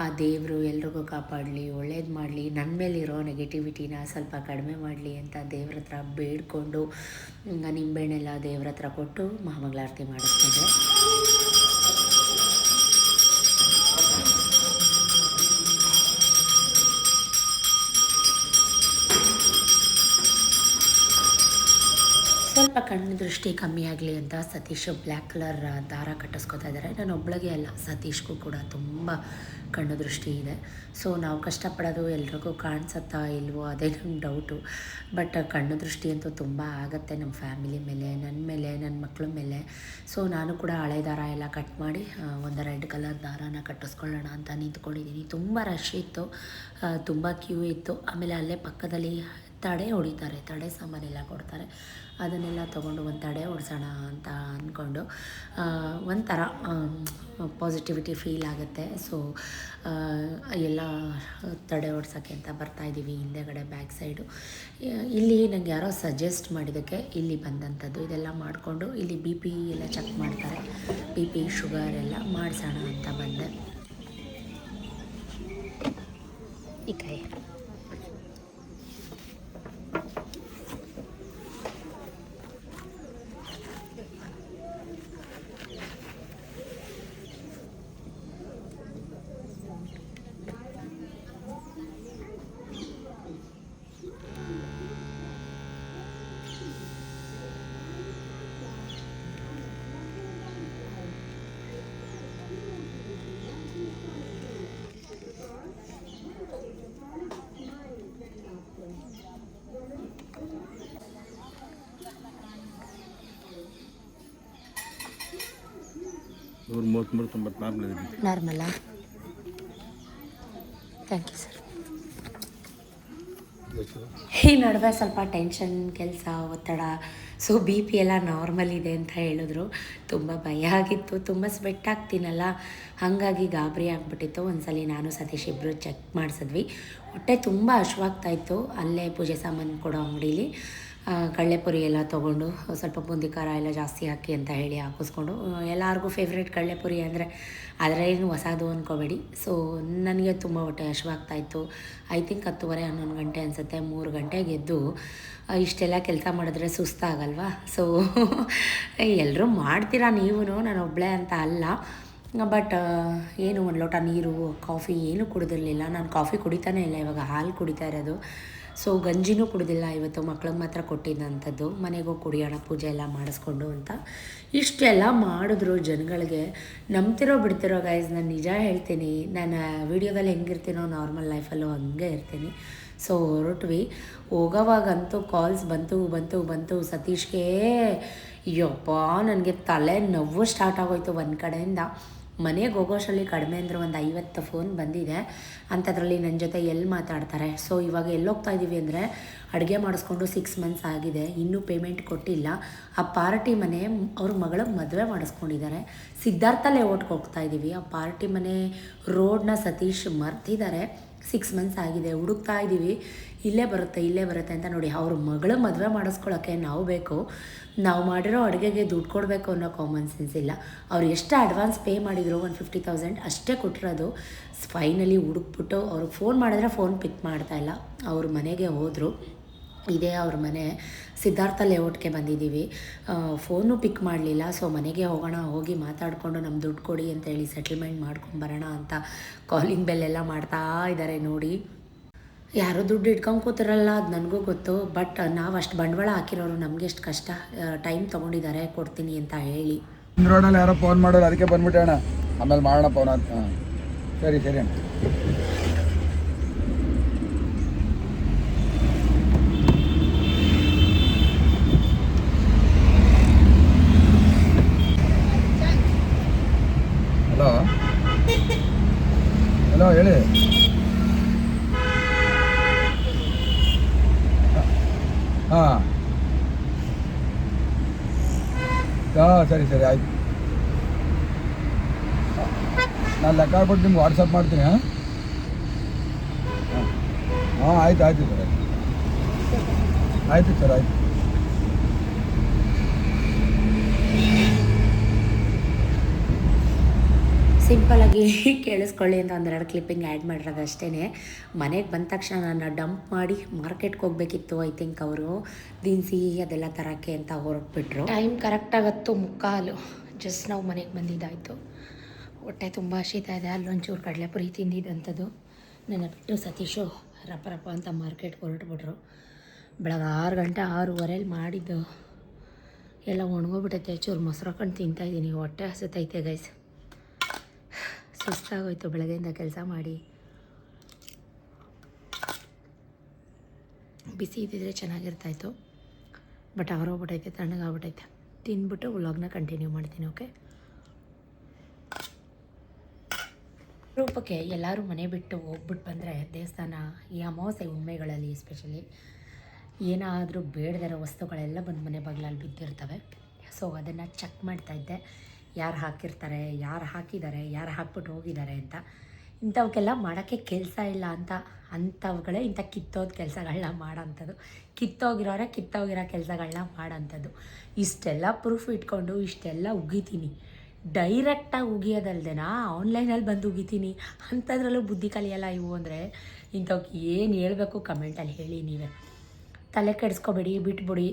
ಆ ದೇವರು ಎಲ್ರಿಗೂ ಕಾಪಾಡಲಿ, ಒಳ್ಳೇದು ಮಾಡಲಿ, ನನ್ನ ಮೇಲಿರೋ ನೆಗೆಟಿವಿಟಿನ ಸ್ವಲ್ಪ ಕಡಿಮೆ ಮಾಡಲಿ ಅಂತ ದೇವ್ರ ಹತ್ರ ಬೇಡಿಕೊಂಡು ನಿಂಬೆಹಣ್ಣೆಲ್ಲ ದೇವ್ರ ಹತ್ರ ಕೊಟ್ಟು ಮಹಾಮಂಗಳಾರತಿ ಮಾಡಿಸ್ಕೊಂಡೆ. ಸ್ವಲ್ಪ ಕಣ್ಣು ದೃಷ್ಟಿ ಕಮ್ಮಿ ಆಗಲಿ ಅಂತ ಸತೀಶ್ ಬ್ಲ್ಯಾಕ್ ಕಲರ್ ದಾರ ಕಟ್ಟಿಸ್ಕೊತಾ ಇದ್ದಾರೆ. ನಾನು ಒಬ್ಬಳಿಗೆ ಅಲ್ಲ, ಸತೀಶ್ಗೂ ಕೂಡ ತುಂಬ ಕಣ್ಣು ದೃಷ್ಟಿ ಇದೆ. ಸೊ ನಾವು ಕಷ್ಟಪಡೋದು ಎಲ್ರಿಗೂ ಕಾಣಿಸುತ್ತಾ ಇಲ್ವೋ ಅದೇ ನಮ್ಮ ಡೌಟು. ಬಟ್ ಕಣ್ಣು ದೃಷ್ಟಿ ಅಂತೂ ತುಂಬ ಆಗುತ್ತೆ ನಮ್ಮ ಫ್ಯಾಮಿಲಿ ಮೇಲೆ, ನನ್ನ ಮಕ್ಕಳ ಮೇಲೆ. ಸೊ ನಾನು ಕೂಡ ಹಳೆ ದಾರ ಎಲ್ಲ ಕಟ್ ಮಾಡಿ ಒಂದು ರೆಡ್ ಕಲರ್ ದಾರಾನ ಕಟ್ಟಿಸ್ಕೊಳ್ಳೋಣ ಅಂತ ನಿಂತ್ಕೊಂಡಿದ್ದೀನಿ. ತುಂಬ ರಶ್ ಇತ್ತು, ತುಂಬ ಕ್ಯೂ ಇತ್ತು. ಆಮೇಲೆ ಅಲ್ಲೇ ಪಕ್ಕದಲ್ಲಿ ತಡೆ ಹೊಡಿತಾರೆ, ತಡೆ ಸಾಮಾನೆಲ್ಲ ಕೊಡ್ತಾರೆ. ಅದನ್ನೆಲ್ಲ ತೊಗೊಂಡು ಒಂದು ತಡೆ ಹೊಡ್ಸೋಣ ಅಂತ ಅಂದ್ಕೊಂಡು ಒಂಥರ ಪಾಸಿಟಿವಿಟಿ ಫೀಲ್ ಆಗುತ್ತೆ. ಸೊ ಎಲ್ಲ ತಡೆ ಹೊಡ್ಸೋಕ್ಕೆ ಅಂತ ಬರ್ತಾಯಿದ್ದೀವಿ. ಹಿಂದೆಗಡೆ ಬ್ಯಾಕ್ ಸೈಡು ಇಲ್ಲಿ ನನಗೆ ಯಾರೋ ಸಜೆಸ್ಟ್ ಮಾಡಿದ್ದಕ್ಕೆ ಇಲ್ಲಿ ಬಂದಂಥದ್ದು. ಇದೆಲ್ಲ ಮಾಡಿಕೊಂಡು ಇಲ್ಲಿ BP ಎಲ್ಲ ಚೆಕ್ ಮಾಡ್ತಾರೆ, BP ಶುಗರ್ ಎಲ್ಲ ಮಾಡಿಸೋಣ ಅಂತ ಬಂದೆ. ಈ ಕೈ 133 ನಾರ್ಮಲ್ ಇದೆ. ನಾರ್ಮಲಾ? Thank you sir. ಈ ನಡುವೆ ಸ್ವಲ್ಪ ಟೆನ್ಷನ್, ಕೆಲಸ, ಒತ್ತಡ, ಸೊ ಬಿ ಪಿ ಎಲ್ಲ ನಾರ್ಮಲ್ ಇದೆ ಅಂತ ಹೇಳಿದ್ರು. ತುಂಬ ಭಯ ಆಗಿತ್ತು, ತುಂಬ ಸ್ವೆಟ್ ಆಗ್ತೀನಲ್ಲ, ಹಾಗಾಗಿ ಗಾಬರಿ ಆಗಿಬಿಟ್ಟಿತ್ತು. ಒಂದ್ಸಲಿ ನಾನು ಸತೀಶ್ ಇಬ್ಬರು ಚೆಕ್ ಮಾಡಿಸಿದ್ವಿ. ಹೊಟ್ಟೆ ತುಂಬ ಹಶ್ವಾಗ್ತಾಯಿತ್ತು. ಅಲ್ಲೇ ಪೂಜೆ ಸಾಮಾನು ಕೊಡೋ ಅಂಗಡೀಲಿ ಕಡಲೆಪುರಿ ಎಲ್ಲ ತೊಗೊಂಡು ಸ್ವಲ್ಪ ಬೂಂದಿ ಖಾರ ಎಲ್ಲ ಜಾಸ್ತಿ ಹಾಕಿ ಅಂತ ಹೇಳಿ ಹಾಕಿಸ್ಕೊಂಡು, ಎಲ್ಲರಿಗೂ ಫೇವ್ರೇಟ್ ಕಡಲೆಪುರಿ ಅಂದರೆ ಅದರೇನು ಹೊಸದು ಅಂದ್ಕೋಬೇಡಿ. ಸೊ ನನಗೆ ತುಂಬ ಹೊಟ್ಟೆ ಹಶ್ವಾಗ್ತಾಯಿತ್ತು. ಐ ಥಿಂಕ್ 10:30 11 ಗಂಟೆ ಅನಿಸುತ್ತೆ. 3 ಗಂಟೆಗೆ ಎದ್ದು ಇಷ್ಟೆಲ್ಲ ಕೆಲಸ ಮಾಡಿದ್ರೆ ಸುಸ್ತಾಗಲ್ವಾ? ಸೊ ಎಲ್ಲರೂ ಮಾಡ್ತೀರಾ ನೀವು, ನಾನು ಒಬ್ಬಳೇ ಅಂತ ಅಲ್ಲ. ಬಟ್ ಏನು ಒಂದು ಲೋಟ ನೀರು, ಕಾಫಿ ಏನೂ ಕುಡಿದಿರಲಿಲ್ಲ. ನಾನು ಕಾಫಿ ಕುಡಿತಾನೇ ಇಲ್ಲ ಇವಾಗ, ಹಾಲು ಕುಡಿತಾ ಇರೋದು. ಸೊ ಗಂಜಿನೂ ಕುಡಿದಿಲ್ಲ ಇವತ್ತು, ಮಕ್ಳಿಗೆ ಮಾತ್ರ ಕೊಟ್ಟಿದ್ದಂಥದ್ದು. ಮನೆಗೆ ಹೋಗಿ ಕುಡಿಯೋಣ ಪೂಜೆ ಎಲ್ಲ ಮಾಡಿಸ್ಕೊಂಡು ಅಂತ. ಇಷ್ಟೆಲ್ಲ ಮಾಡಿದ್ರು ಜನಗಳಿಗೆ ನಂಬ್ತಿರೋ ಬಿಡ್ತಿರೋ ಗೈಸ್. ನಾನು ನಿಜ ಹೇಳ್ತೀನಿ, ನಾನು ವೀಡಿಯೋದಲ್ಲಿ ಹೆಂಗಿರ್ತೀನೋ ನಾರ್ಮಲ್ ಲೈಫಲ್ಲೂ ಹಂಗೆ ಇರ್ತೀನಿ. ಸೊ ಹೊರಟ್ವಿ. ಹೋಗೋವಾಗಂತೂ ಕಾಲ್ಸ್ ಬಂತು ಸತೀಶ್ಗೆ. ಅಯ್ಯಪ್ಪ, ನನಗೆ ತಲೆ ನೋವು ಸ್ಟಾರ್ಟ್ ಆಗೋಯ್ತು ಒಂದು ಕಡೆಯಿಂದ. ಮನೆಗೆ ಹೋಗೋಷ್ಟರಲ್ಲಿ ಕಡಿಮೆ ಅಂದರೆ ಒಂದು 50 ಫೋನ್ ಬಂದಿದೆ. ಅಂಥದ್ರಲ್ಲಿ ನನ್ನ ಜೊತೆ ಎಲ್ಲಿ ಮಾತಾಡ್ತಾರೆ? ಸೊ ಇವಾಗ ಎಲ್ಲೋಗ್ತಾ ಇದ್ದೀವಿ ಅಂದರೆ, ಅಡುಗೆ ಮಾಡಿಸ್ಕೊಂಡು 6 ಮಂತ್ಸ್ ಆಗಿದೆ, ಇನ್ನೂ ಪೇಮೆಂಟ್ ಕೊಟ್ಟಿಲ್ಲ. ಆ ಪಾರ್ಟಿ ಮನೆ ಅವ್ರ ಮಗಳ ಮದುವೆ ಮಾಡಿಸ್ಕೊಂಡಿದ್ದಾರೆ. ಸಿದ್ಧಾರ್ಥ ಲೇಔಟ್ಗೆ ಹೋಗ್ತಾ ಇದ್ದೀವಿ. ಆ ಪಾರ್ಟಿ ಮನೆ ರೋಡ್ನ ಸತೀಶ್ ಮರ್ತಿದ್ದಾರೆ. 6 ಮಂತ್ಸ್ ಆಗಿದೆ, ಹುಡುಕ್ತಾ ಇದ್ದೀವಿ. ಇಲ್ಲೇ ಬರುತ್ತೆ ಅಂತ. ನೋಡಿ, ಅವ್ರ ಮಗಳ ಮದುವೆ ಮಾಡಿಸ್ಕೊಳ್ಳೋಕ್ಕೆ ನಾವು ಬೇಕು, ನಾವು ಮಾಡಿರೋ ಅಡುಗೆಗೆ ದುಡ್ಡು ಕೊಡಬೇಕು ಅನ್ನೋ ಕಾಮನ್ ಸೆನ್ಸ್ ಇಲ್ಲ. ಅವ್ರು ಎಷ್ಟು ಅಡ್ವಾನ್ಸ್ ಪೇ ಮಾಡಿದ್ರು, 150,000 ಅಷ್ಟೇ ಕೊಟ್ಟಿರೋದು. ಫೈನಲಿ ಹುಡುಕ್ಬಿಟ್ಟು ಅವ್ರಿಗೆ ಫೋನ್ ಮಾಡಿದ್ರೆ ಫೋನ್ ಪಿಕ್ ಮಾಡ್ತಾಯಿಲ್ಲ. ಅವ್ರ ಮನೆಗೆ ಹೋದರು. ಇದೇ ಅವ್ರ ಮನೆ, ಸಿದ್ಧಾರ್ಥ ಲೇಔಟ್ಗೆ ಬಂದಿದ್ದೀವಿ. ಫೋನು ಪಿಕ್ ಮಾಡಲಿಲ್ಲ. ಸೊ ಮನೆಗೆ ಹೋಗೋಣ, ಹೋಗಿ ಮಾತಾಡಿಕೊಂಡು ನಮ್ಮ ದುಡ್ಡು ಕೊಡಿ ಅಂತೇಳಿ ಸೆಟಲ್ಮೆಂಟ್ ಮಾಡ್ಕೊಂಬರೋಣ ಅಂತ ಕಾಲಿಂಗ್ ಬೆಲ್ಲೆಲ್ಲ ಮಾಡ್ತಾ ಇದ್ದಾರೆ. ನೋಡಿ, ಯಾರೋ ದುಡ್ಡು ಇಟ್ಕೊಂಡು ಕೂತಿರಲ್ಲ, ಅದು ನನಗೂ ಗೊತ್ತು. ಬಟ್ ನಾವು ಅಷ್ಟು ಬಂಡವಾಳ ಹಾಕಿರೋರು, ನಮಗೆ ಎಷ್ಟು ಕಷ್ಟ ಟೈಮ್ ತೊಗೊಂಡಿದ್ದಾರೆ ಕೊಡ್ತೀನಿ ಅಂತ ಹೇಳಿ. ರೋಡಲ್ಲಿ ಯಾರೋ ಫೋನ್ ಮಾಡೋರು, ಅದಕ್ಕೆ ಬಂದ್ಬಿಟ್ಟೆ ಅಣ್ಣ, ಆಮೇಲೆ ಮಾಡೋಣ ಫೋನ್ ಅಂತ. ಸರಿ ಅಣ್ಣ. ಹಲೋ ಹೇಳಿ. ಹಾಂ ಸರಿ ಆಯಿತು. ನಾನು ಲೆಕ್ಕ ಹಾಕ್ಬಿಟ್ಟು ನಿಮ್ಗೆ ವಾಟ್ಸಪ್ ಮಾಡ್ತೀನಿ. ಹಾಂ ಆಯ್ತು ಸರ್ ಆಯಿತು. ಸಿಂಪಲಾಗಿ ಕೇಳಿಸ್ಕೊಳ್ಳಿ ಅಂತ 2 ಕ್ಲಿಪ್ಪಿಂಗ್ ಆ್ಯಡ್ ಮಾಡಿರೋದು ಅಷ್ಟೇ. ಮನೆಗೆ ಬಂದ ತಕ್ಷಣ ನನ್ನ ಡಂಪ್ ಮಾಡಿ ಮಾರ್ಕೆಟ್ಗೆ ಹೋಗಬೇಕಿತ್ತು. ಐ ಥಿಂಕ್ ಅವರು ದಿನಸಿ ಅದೆಲ್ಲ ತರೋಕ್ಕೆ ಅಂತ ಹೊರಟ್ಬಿಟ್ರು. ಟೈಮ್ ಕರೆಕ್ಟಾಗಿ 10:45. ಜಸ್ಟ್ ನಾವು ಮನೆಗೆ ಬಂದಿದ್ದಾಯಿತು. ಹೊಟ್ಟೆ ತುಂಬ ಹಸಿತಾ ಇದೆ. ಅಲ್ಲೊಂಚೂರು ಕಡಲೆಪುರಿ ತಿಂದಿದ್ದಂಥದ್ದು. ನನ್ನ ಬಿಟ್ಟು ಸತೀಶು ರಪ್ಪ ಅಂತ ಮಾರ್ಕೆಟ್ಗೆ ಹೊರಟ್ಬಿಟ್ರು. ಬೆಳಗ್ಗೆ 6 ಗಂಟೆ 6:15 ಮಾಡಿದ್ದು ಎಲ್ಲ ಒಣಗೋಗ್ಬಿಟ್ಟೈತೆ. ಚೂರು ಮೊಸರು ಹಾಕೊಂಡು ತಿಂತಾಯಿದ್ದೀನಿ. ಹೊಟ್ಟೆ ಹಸುತ್ತೈತೆ ಗೈಸ್. ಸುಸ್ತಾಗೋಯ್ತು ಬೆಳಗ್ಗೆಯಿಂದ ಕೆಲಸ ಮಾಡಿ. ಬಿಸಿ ಇದ್ದಿದ್ರೆ ಚೆನ್ನಾಗಿರ್ತಾಯಿತ್ತು. ಬಟ್ ಆರೋಗ್ಬಿಟ್ಟೈತೆ, ತಣ್ಣಗಾಗ್ಬಿಟ್ಟೈತೆ. ತಿಂದ್ಬಿಟ್ಟು ವ್ಲಾಗ್ನ ಕಂಟಿನ್ಯೂ ಮಾಡ್ತೀನಿ. ಓಕೆ, ರೂಪಕ್ಕೆ ಎಲ್ಲರೂ ಮನೆ ಬಿಟ್ಟು ಹೋಗ್ಬಿಟ್ಟು ಬಂದರೆ ದೇವಸ್ಥಾನ ಈ ಅಮಾವಾಸ್ಯೆ ಹುಣ್ಮೆಗಳಲ್ಲಿ ಎಸ್ಪೆಷಲಿ ಏನಾದರೂ ಬೇಡದಿರೋ ವಸ್ತುಗಳೆಲ್ಲ ಬಂದು ಮನೆ ಬಾಗಿಲಲ್ಲಿ ಬಿದ್ದಿರ್ತವೆ. ಸೊ ಅದನ್ನು ಚೆಕ್ ಮಾಡ್ತಾಯಿದ್ದೆ, ಯಾರು ಹಾಕಿರ್ತಾರೆ, ಯಾರು ಹಾಕಿದ್ದಾರೆ, ಯಾರು ಹಾಕ್ಬಿಟ್ಟು ಹೋಗಿದ್ದಾರೆ ಅಂತ. ಇಂಥವಕ್ಕೆಲ್ಲ ಮಾಡೋಕ್ಕೆ ಕೆಲಸ ಇಲ್ಲ ಅಂತ ಅಂಥವುಗಳೇ ಇಂಥ ಕಿತ್ತೋದ ಕೆಲಸಗಳನ್ನ ಮಾಡೋಂಥದ್ದು. ಕಿತ್ತೋಗಿರೋ ಕೆಲಸಗಳನ್ನ ಮಾಡೋಂಥದ್ದು. ಇಷ್ಟೆಲ್ಲ ಪ್ರೂಫ್ ಇಟ್ಕೊಂಡು ಇಷ್ಟೆಲ್ಲ ಉಗಿತೀನಿ. ಡೈರೆಕ್ಟಾಗಿ ಉಗಿಯೋದಲ್ದೇನಾ ಆನ್ಲೈನಲ್ಲಿ ಬಂದು ಉಗಿತೀನಿ. ಅಂಥದ್ರಲ್ಲೂ ಬುದ್ಧಿ ಕಲಿಯಲ್ಲ ಇವು ಅಂದರೆ ಇಂಥವಕ್ಕೆ ಏನು ಹೇಳಬೇಕು ಕಮೆಂಟಲ್ಲಿ ಹೇಳಿ ನೀವೇ. ತಲೆ ಕೆಡಿಸ್ಕೊಬೇಡಿ, ಬಿಟ್ಬಿಡಿ.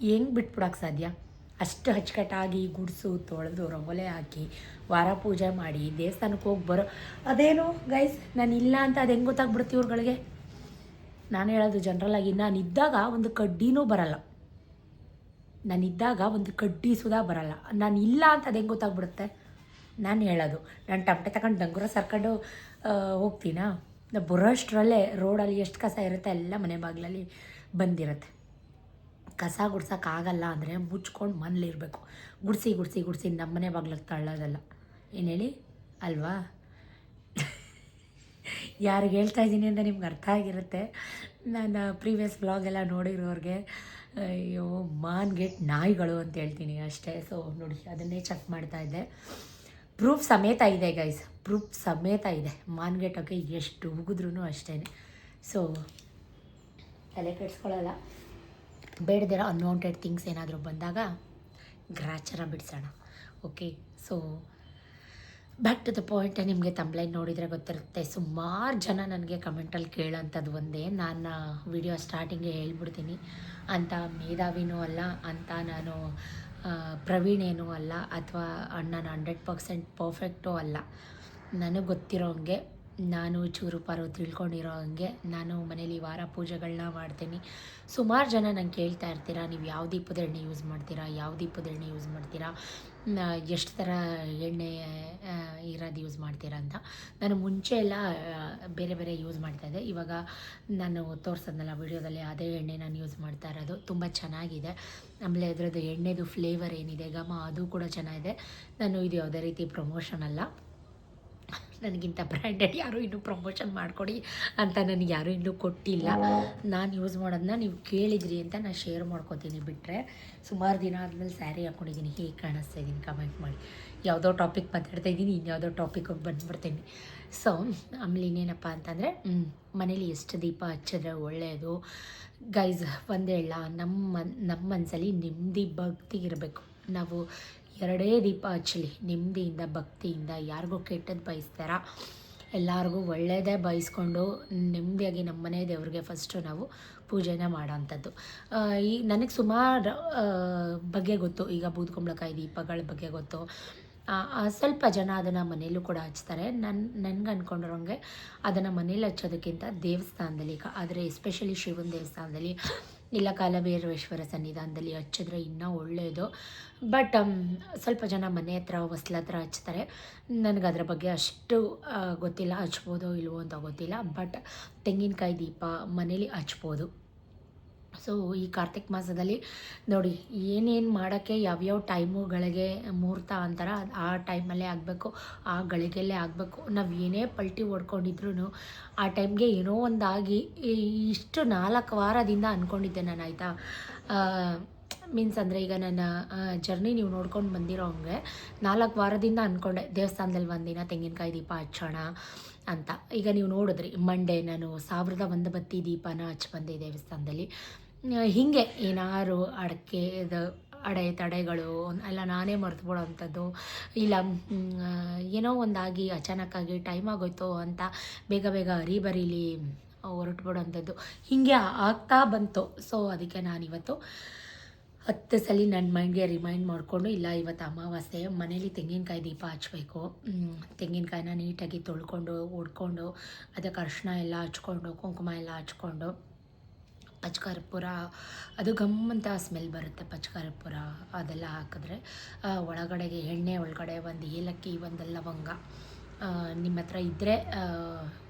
ಹೆಂಗೆ ಬಿಟ್ಬಿಡೋಕ್ಕೆ ಸಾಧ್ಯ? ಅಷ್ಟು ಅಚ್ಚುಕಟ್ಟಾಗಿ ಗುಡಿಸು ತೊಳೆದು ರಂಗೋಲೆ ಹಾಕಿ ವಾರ ಪೂಜೆ ಮಾಡಿ ದೇವಸ್ಥಾನಕ್ಕೆ ಹೋಗಿ ಬರೋ ಅದೇನು ಗೈಸ್, ನಾನು ಇಲ್ಲ ಅಂತ ಅದು ಹೆಂಗೆ ಗೊತ್ತಾಗ್ಬಿಡುತ್ತೆ ಇವ್ರುಗಳಿಗೆ? ನಾನು ಹೇಳೋದು ಜನರಲಾಗಿ, ನಾನಿದ್ದಾಗ ಒಂದು ಕಡ್ಡಿನೂ ಬರಲ್ಲ, ನಾನಿದ್ದಾಗ ಒಂದು ಕಡ್ಡಿ ಸುಧಾ ಬರಲ್ಲ. ನಾನು ಇಲ್ಲ ಅಂತ ಅದು ಹೆಂಗೆ ಗೊತ್ತಾಗ್ಬಿಡುತ್ತೆ? ನಾನು ಹೇಳೋದು, ನಾನು ಟಮಟೆ ತಗೊಂಡು ಡಂಗುರ ಸರ್ಕೊಂಡು ಹೋಗ್ತೀನಾ, ಬರೋಷ್ಟರಲ್ಲೇ ರೋಡಲ್ಲಿ ಎಷ್ಟು ಕಸ ಇರುತ್ತೆ ಎಲ್ಲ ಮನೆ ಬಾಗಿಲಲ್ಲಿ ಬಂದಿರುತ್ತೆ. ಕಸ ಗುಡ್ಸೋಕ್ಕಾಗಲ್ಲ ಅಂದರೆ ಮುಚ್ಕೊಂಡು ಮನೇಲಿರಬೇಕು. ಗುಡಿಸಿ ನಮ್ಮನೆ ಬಾಗ್ಲಿಗೆ ತಳ್ಳೋದಲ್ಲ. ಏನು ಹೇಳಿ ಅಲ್ವಾ? ಯಾರಿಗೆ ಹೇಳ್ತಾ ಇದ್ದೀನಿ ಅಂತ ನಿಮ್ಗೆ ಅರ್ಥ ಆಗಿರುತ್ತೆ. ನಾನು ಪ್ರೀವಿಯಸ್ ಬ್ಲಾಗೆಲ್ಲ ನೋಡಿರೋರಿಗೆ ಅಯ್ಯೋ ಮಾನ್ಗೆಟ್ ನಾಯಿಗಳು ಅಂತ ಹೇಳ್ತೀನಿ ಅಷ್ಟೇ. ಸೊ ನೋಡಿ ಅದನ್ನೇ ಚೆಕ್ ಮಾಡ್ತಾಯಿದ್ದೆ. ಪ್ರೂಫ್ ಸಮೇತ ಇದೆ ಗೈಸ್, ಪ್ರೂಫ್ ಸಮೇತ ಇದೆ. ಮಾನ್ಗೆಟೋಕ್ಕೆ ಎಷ್ಟು ಉಗಿದ್ರೂ ಅಷ್ಟೇ. ಸೊ ತಲೆ ಕೆಡಿಸ್ಕೊಳ್ಳಲ್ಲ. ಬೇಡದಿರ ಅನ್ವಾಂಟೆಡ್ ಥಿಂಗ್ಸ್ ಏನಾದರೂ ಬಂದಾಗ ಗ್ರಾಚಾರ ಬಿಡಿಸೋಣ. Okay, so back to the point. ನಿಮಗೆ ತಂಬ್ಲೈನ್ ನೋಡಿದರೆ ಗೊತ್ತಿರುತ್ತೆ. ಸುಮಾರು ಜನ ನನಗೆ ಕಮೆಂಟಲ್ಲಿ ಕೇಳೋಂಥದ್ದು ಒಂದೇ, ನಾನು ವಿಡಿಯೋ ಸ್ಟಾರ್ಟಿಂಗೇ ಹೇಳ್ಬಿಡ್ತೀನಿ, ಅಂತ ಮೇಧಾವಿನೂ ಅಲ್ಲ, ಅಂತ ನಾನು ಪ್ರವೀಣೇನೂ ಅಲ್ಲ, ಅಥವಾ ನಾನು 100% ಪರ್ಫೆಕ್ಟೂ ಅಲ್ಲ. ನನಗೆ ಗೊತ್ತಿರೋ ಹಂಗೆ, ನಾನು ಚೂರು ಪಾರು ತಿಳ್ಕೊಂಡಿರೋ ಹಂಗೆ ನಾನು ಮನೇಲಿ ವಾರ ಪೂಜೆಗಳನ್ನ ಮಾಡ್ತೀನಿ. ಸುಮಾರು ಜನ ನಂಗೆ ಕೇಳ್ತಾ ಇರ್ತೀರಾ, ನೀವು ಯಾವ ದೀಪದ ಎಣ್ಣೆ ಯೂಸ್ ಮಾಡ್ತೀರಾ, ಯಾವ ದೀಪದ ಎಣ್ಣೆ ಯೂಸ್ ಮಾಡ್ತೀರಾ, ಎಷ್ಟು ಥರ ಎಣ್ಣೆ ಇರೋದು ಯೂಸ್ ಮಾಡ್ತೀರಾ ಅಂತ. ನಾನು ಮುಂಚೆ ಎಲ್ಲ ಬೇರೆ ಬೇರೆ ಯೂಸ್ ಮಾಡ್ತಾಯಿದ್ದೆ. ಇವಾಗ ನಾನು ತೋರಿಸೋದ್ನಲ್ಲ ವಿಡಿಯೋದಲ್ಲಿ, ಅದೇ ಎಣ್ಣೆ ನಾನು ಯೂಸ್ ಮಾಡ್ತಾ ಇರೋದು. ತುಂಬ ಚೆನ್ನಾಗಿದೆ. ಆಮೇಲೆ ಅದರದ್ದು ಎಣ್ಣೆದು ಫ್ಲೇವರ್ ಏನಿದೆ, ಘಮ, ಅದು ಕೂಡ ಚೆನ್ನಾಗಿದೆ. ನಾನು ಇದು ಯಾವುದೇ ರೀತಿ ಪ್ರಮೋಷನ್ ಅಲ್ಲ, ನನಗಿಂತ ಬ್ರ್ಯಾಂಡೆಡ್ ಯಾರೂ ಇನ್ನೂ ಪ್ರಮೋಷನ್ ಮಾಡಿಕೊಡಿ ಅಂತ ನನಗೆ ಯಾರೂ ಇನ್ನೂ ಕೊಟ್ಟಿಲ್ಲ. ನಾನು ಯೂಸ್ ಮಾಡೋದನ್ನ ನೀವು ಕೇಳಿದ್ರಿ ಅಂತ ನಾನು ಶೇರ್ ಮಾಡ್ಕೊತೀನಿ. ಬಿಟ್ಟರೆ ಸುಮಾರು ದಿನ ಆದಮೇಲೆ ಸ್ಯಾರಿ ಹಾಕ್ಕೊಂಡಿದ್ದೀನಿ, ಹೇಗೆ ಕಾಣಿಸ್ತಾ ಇದ್ದೀನಿ ಕಮೆಂಟ್ ಮಾಡಿ. ಯಾವುದೋ ಟಾಪಿಕ್ ಮಾತಾಡ್ತಾ ಇದ್ದೀನಿ, ಇನ್ಯಾವುದೋ ಟಾಪಿಕಿಗೆ ಬಂದುಬಿಡ್ತೀನಿ. ಸೊ ಆಮೇಲೆ ಇನ್ನೇನಪ್ಪ ಅಂತಂದರೆ, ಮನೇಲಿ ಎಷ್ಟು ದೀಪ ಹಚ್ಚಿದ್ರೆ ಒಳ್ಳೆಯದು ಗೈಸ್. ಒಂದೇ ಹೇಳ, ನಮ್ಮ ಮನಸ್ಸಲ್ಲಿ ನೆಮ್ಮದಿ ಭಕ್ತಿ ಇರಬೇಕು. ನಾವು ಎರಡೇ ದೀಪ ಹಚ್ಚಲಿ, ನೆಮ್ಮದಿಯಿಂದ ಭಕ್ತಿಯಿಂದ, ಯಾರಿಗೂ ಕೆಟ್ಟದ್ದು ಬಯಸ್ತಾರ, ಎಲ್ಲರಿಗೂ ಒಳ್ಳೆಯದೇ ಬಯಸ್ಕೊಂಡು ನೆಮ್ಮದಿಯಾಗಿ ನಮ್ಮ ಮನೆ ದೇವ್ರಿಗೆ ಫಸ್ಟು ನಾವು ಪೂಜೆನ ಮಾಡೋಂಥದ್ದು. ಈ ನನಗೆ ಸುಮಾರು ಬಗ್ಗೆ ಗೊತ್ತು. ಈಗ ಬೂದ್ಕುಂಬಳಕಾಯಿ ದೀಪಗಳ ಬಗ್ಗೆ ಗೊತ್ತು. ಸ್ವಲ್ಪ ಜನ ಅದನ್ನು ಮನೆಯಲ್ಲೂ ಕೂಡ ಹಚ್ತಾರೆ. ನನಗೆ ಅಂದ್ಕೊಂಡಿರೋಂಗೆ ಅದನ್ನು ಮನೇಲಿ ಹಚ್ಚೋದಕ್ಕಿಂತ ದೇವಸ್ಥಾನದಲ್ಲಿ, ಆದರೆ ಎಸ್ಪೆಷಲಿ ಶಿವನ ದೇವಸ್ಥಾನದಲ್ಲಿ ಇಲ್ಲ ಕಾಲಭೈರವೇಶ್ವರ ಸನ್ನಿಧಾನದಲ್ಲಿ ಹಚ್ಚಿದ್ರೆ ಇನ್ನೂ ಒಳ್ಳೆಯದು. ಬಟ್ ಸ್ವಲ್ಪ ಜನ ಮನೆ ಹತ್ರ ಹೊಸ್ಲ ಹತ್ರ ಹಚ್ತಾರೆ. ನನಗೆ ಅದರ ಬಗ್ಗೆ ಅಷ್ಟು ಗೊತ್ತಿಲ್ಲ, ಹಚ್ಬೋದೋ ಇಲ್ವೋ ಅಂತ ಗೊತ್ತಿಲ್ಲ. ಬಟ್ ತೆಂಗಿನಕಾಯಿ ದೀಪ ಮನೇಲಿ ಹಚ್ಬೋದು. ಸೊ ಈ ಕಾರ್ತಿಕ್ ಮಾಸದಲ್ಲಿ ನೋಡಿ, ಏನೇನು ಮಾಡೋಕ್ಕೆ ಯಾವ್ಯಾವ ಟೈಮುಗಳಿಗೆ ಮುಹೂರ್ತ ಅಂತಾರ, ಆ ಟೈಮಲ್ಲೇ ಆಗಬೇಕು, ಆ ಗಳಿಗೆಯಲ್ಲೇ ಆಗಬೇಕು. ನಾವು ಏನೇ ಪಲ್ಟಿ ಹೊಡ್ಕೊಂಡಿದ್ರು ಆ ಟೈಮ್ಗೆ ಏನೋ ಒಂದಾಗಿ, ಇಷ್ಟು 4 ವಾರದಿಂದ ಅಂದ್ಕೊಂಡಿದ್ದೆ ನಾನು, ಆಯಿತಾ. ಮೀನ್ಸ್ ಅಂದರೆ ಈಗ ನನ್ನ ಜರ್ನಿ ನೀವು ನೋಡ್ಕೊಂಡು ಬಂದಿರೋ ಹಂಗೆ 4 ವಾರದಿಂದ ಅಂದ್ಕೊಂಡೆ ದೇವಸ್ಥಾನದಲ್ಲಿ ಒಂದಿನ ತೆಂಗಿನಕಾಯಿ ದೀಪ ಹಚ್ಚೋಣ ಅಂತ. ಈಗ ನೀವು ನೋಡಿದ್ರಿ ಮಂಡೇ ನಾನು 1001 ಬತ್ತಿ ದೀಪನ ಹಚ್ಚಿ ಬಂದೆ ದೇವಸ್ಥಾನದಲ್ಲಿ. ಹೀಗೆ ಏನಾರು ತಡೆಗಳು ಎಲ್ಲ ನಾನೇ ಮರೆತುಬಿಡೋವಂಥದ್ದು, ಇಲ್ಲ ಏನೋ ಒಂದಾಗಿ ಅಚಾನಕ್ಕಾಗಿ ಟೈಮ್ ಆಗೋಯ್ತು ಅಂತ ಬೇಗ ಹರಿಬರೀಲಿ ಹೊರಟ್ಬಿಡೋವಂಥದ್ದು, ಹೀಗೆ ಆಗ್ತಾ ಬಂತು. ಸೊ ಅದಕ್ಕೆ ನಾನಿವತ್ತು 10 ಸಲ ನನ್ನ ಮೈಂಡ್ಗೆ ರಿಮೈಂಡ್ ಮಾಡಿಕೊಂಡು, ಇಲ್ಲ ಇವತ್ತು ಅಮಾವಾಸ್ಯೆ, ಮನೇಲಿ ತೆಂಗಿನಕಾಯಿ ದೀಪ ಹಚ್ಚಬೇಕು. ತೆಂಗಿನಕಾಯಿನ ನೀಟಾಗಿ ತೊಳ್ಕೊಂಡು ಉಡ್ಕೊಂಡು, ಅದಕ್ಕೆ ಅರಿಶಿನ ಎಲ್ಲ ಹಚ್ಕೊಂಡು, ಕುಂಕುಮ ಎಲ್ಲ ಹಚ್ಕೊಂಡು, ಪಚ್ಕರ್ಪೂರ, ಅದು ಗಮ್ಮಂತ ಸ್ಮೆಲ್ ಬರುತ್ತೆ ಪಚ್ಕರ್ಪೂರ ಅದೆಲ್ಲ ಹಾಕಿದ್ರೆ. ಒಳಗಡೆಗೆ ಎಣ್ಣೆ ಒಳಗಡೆ ಒಂದು ಏಲಕ್ಕಿ, ಒಂದು ಲವಂಗ, ನಿಮ್ಮ ಹತ್ರ ಇದ್ದರೆ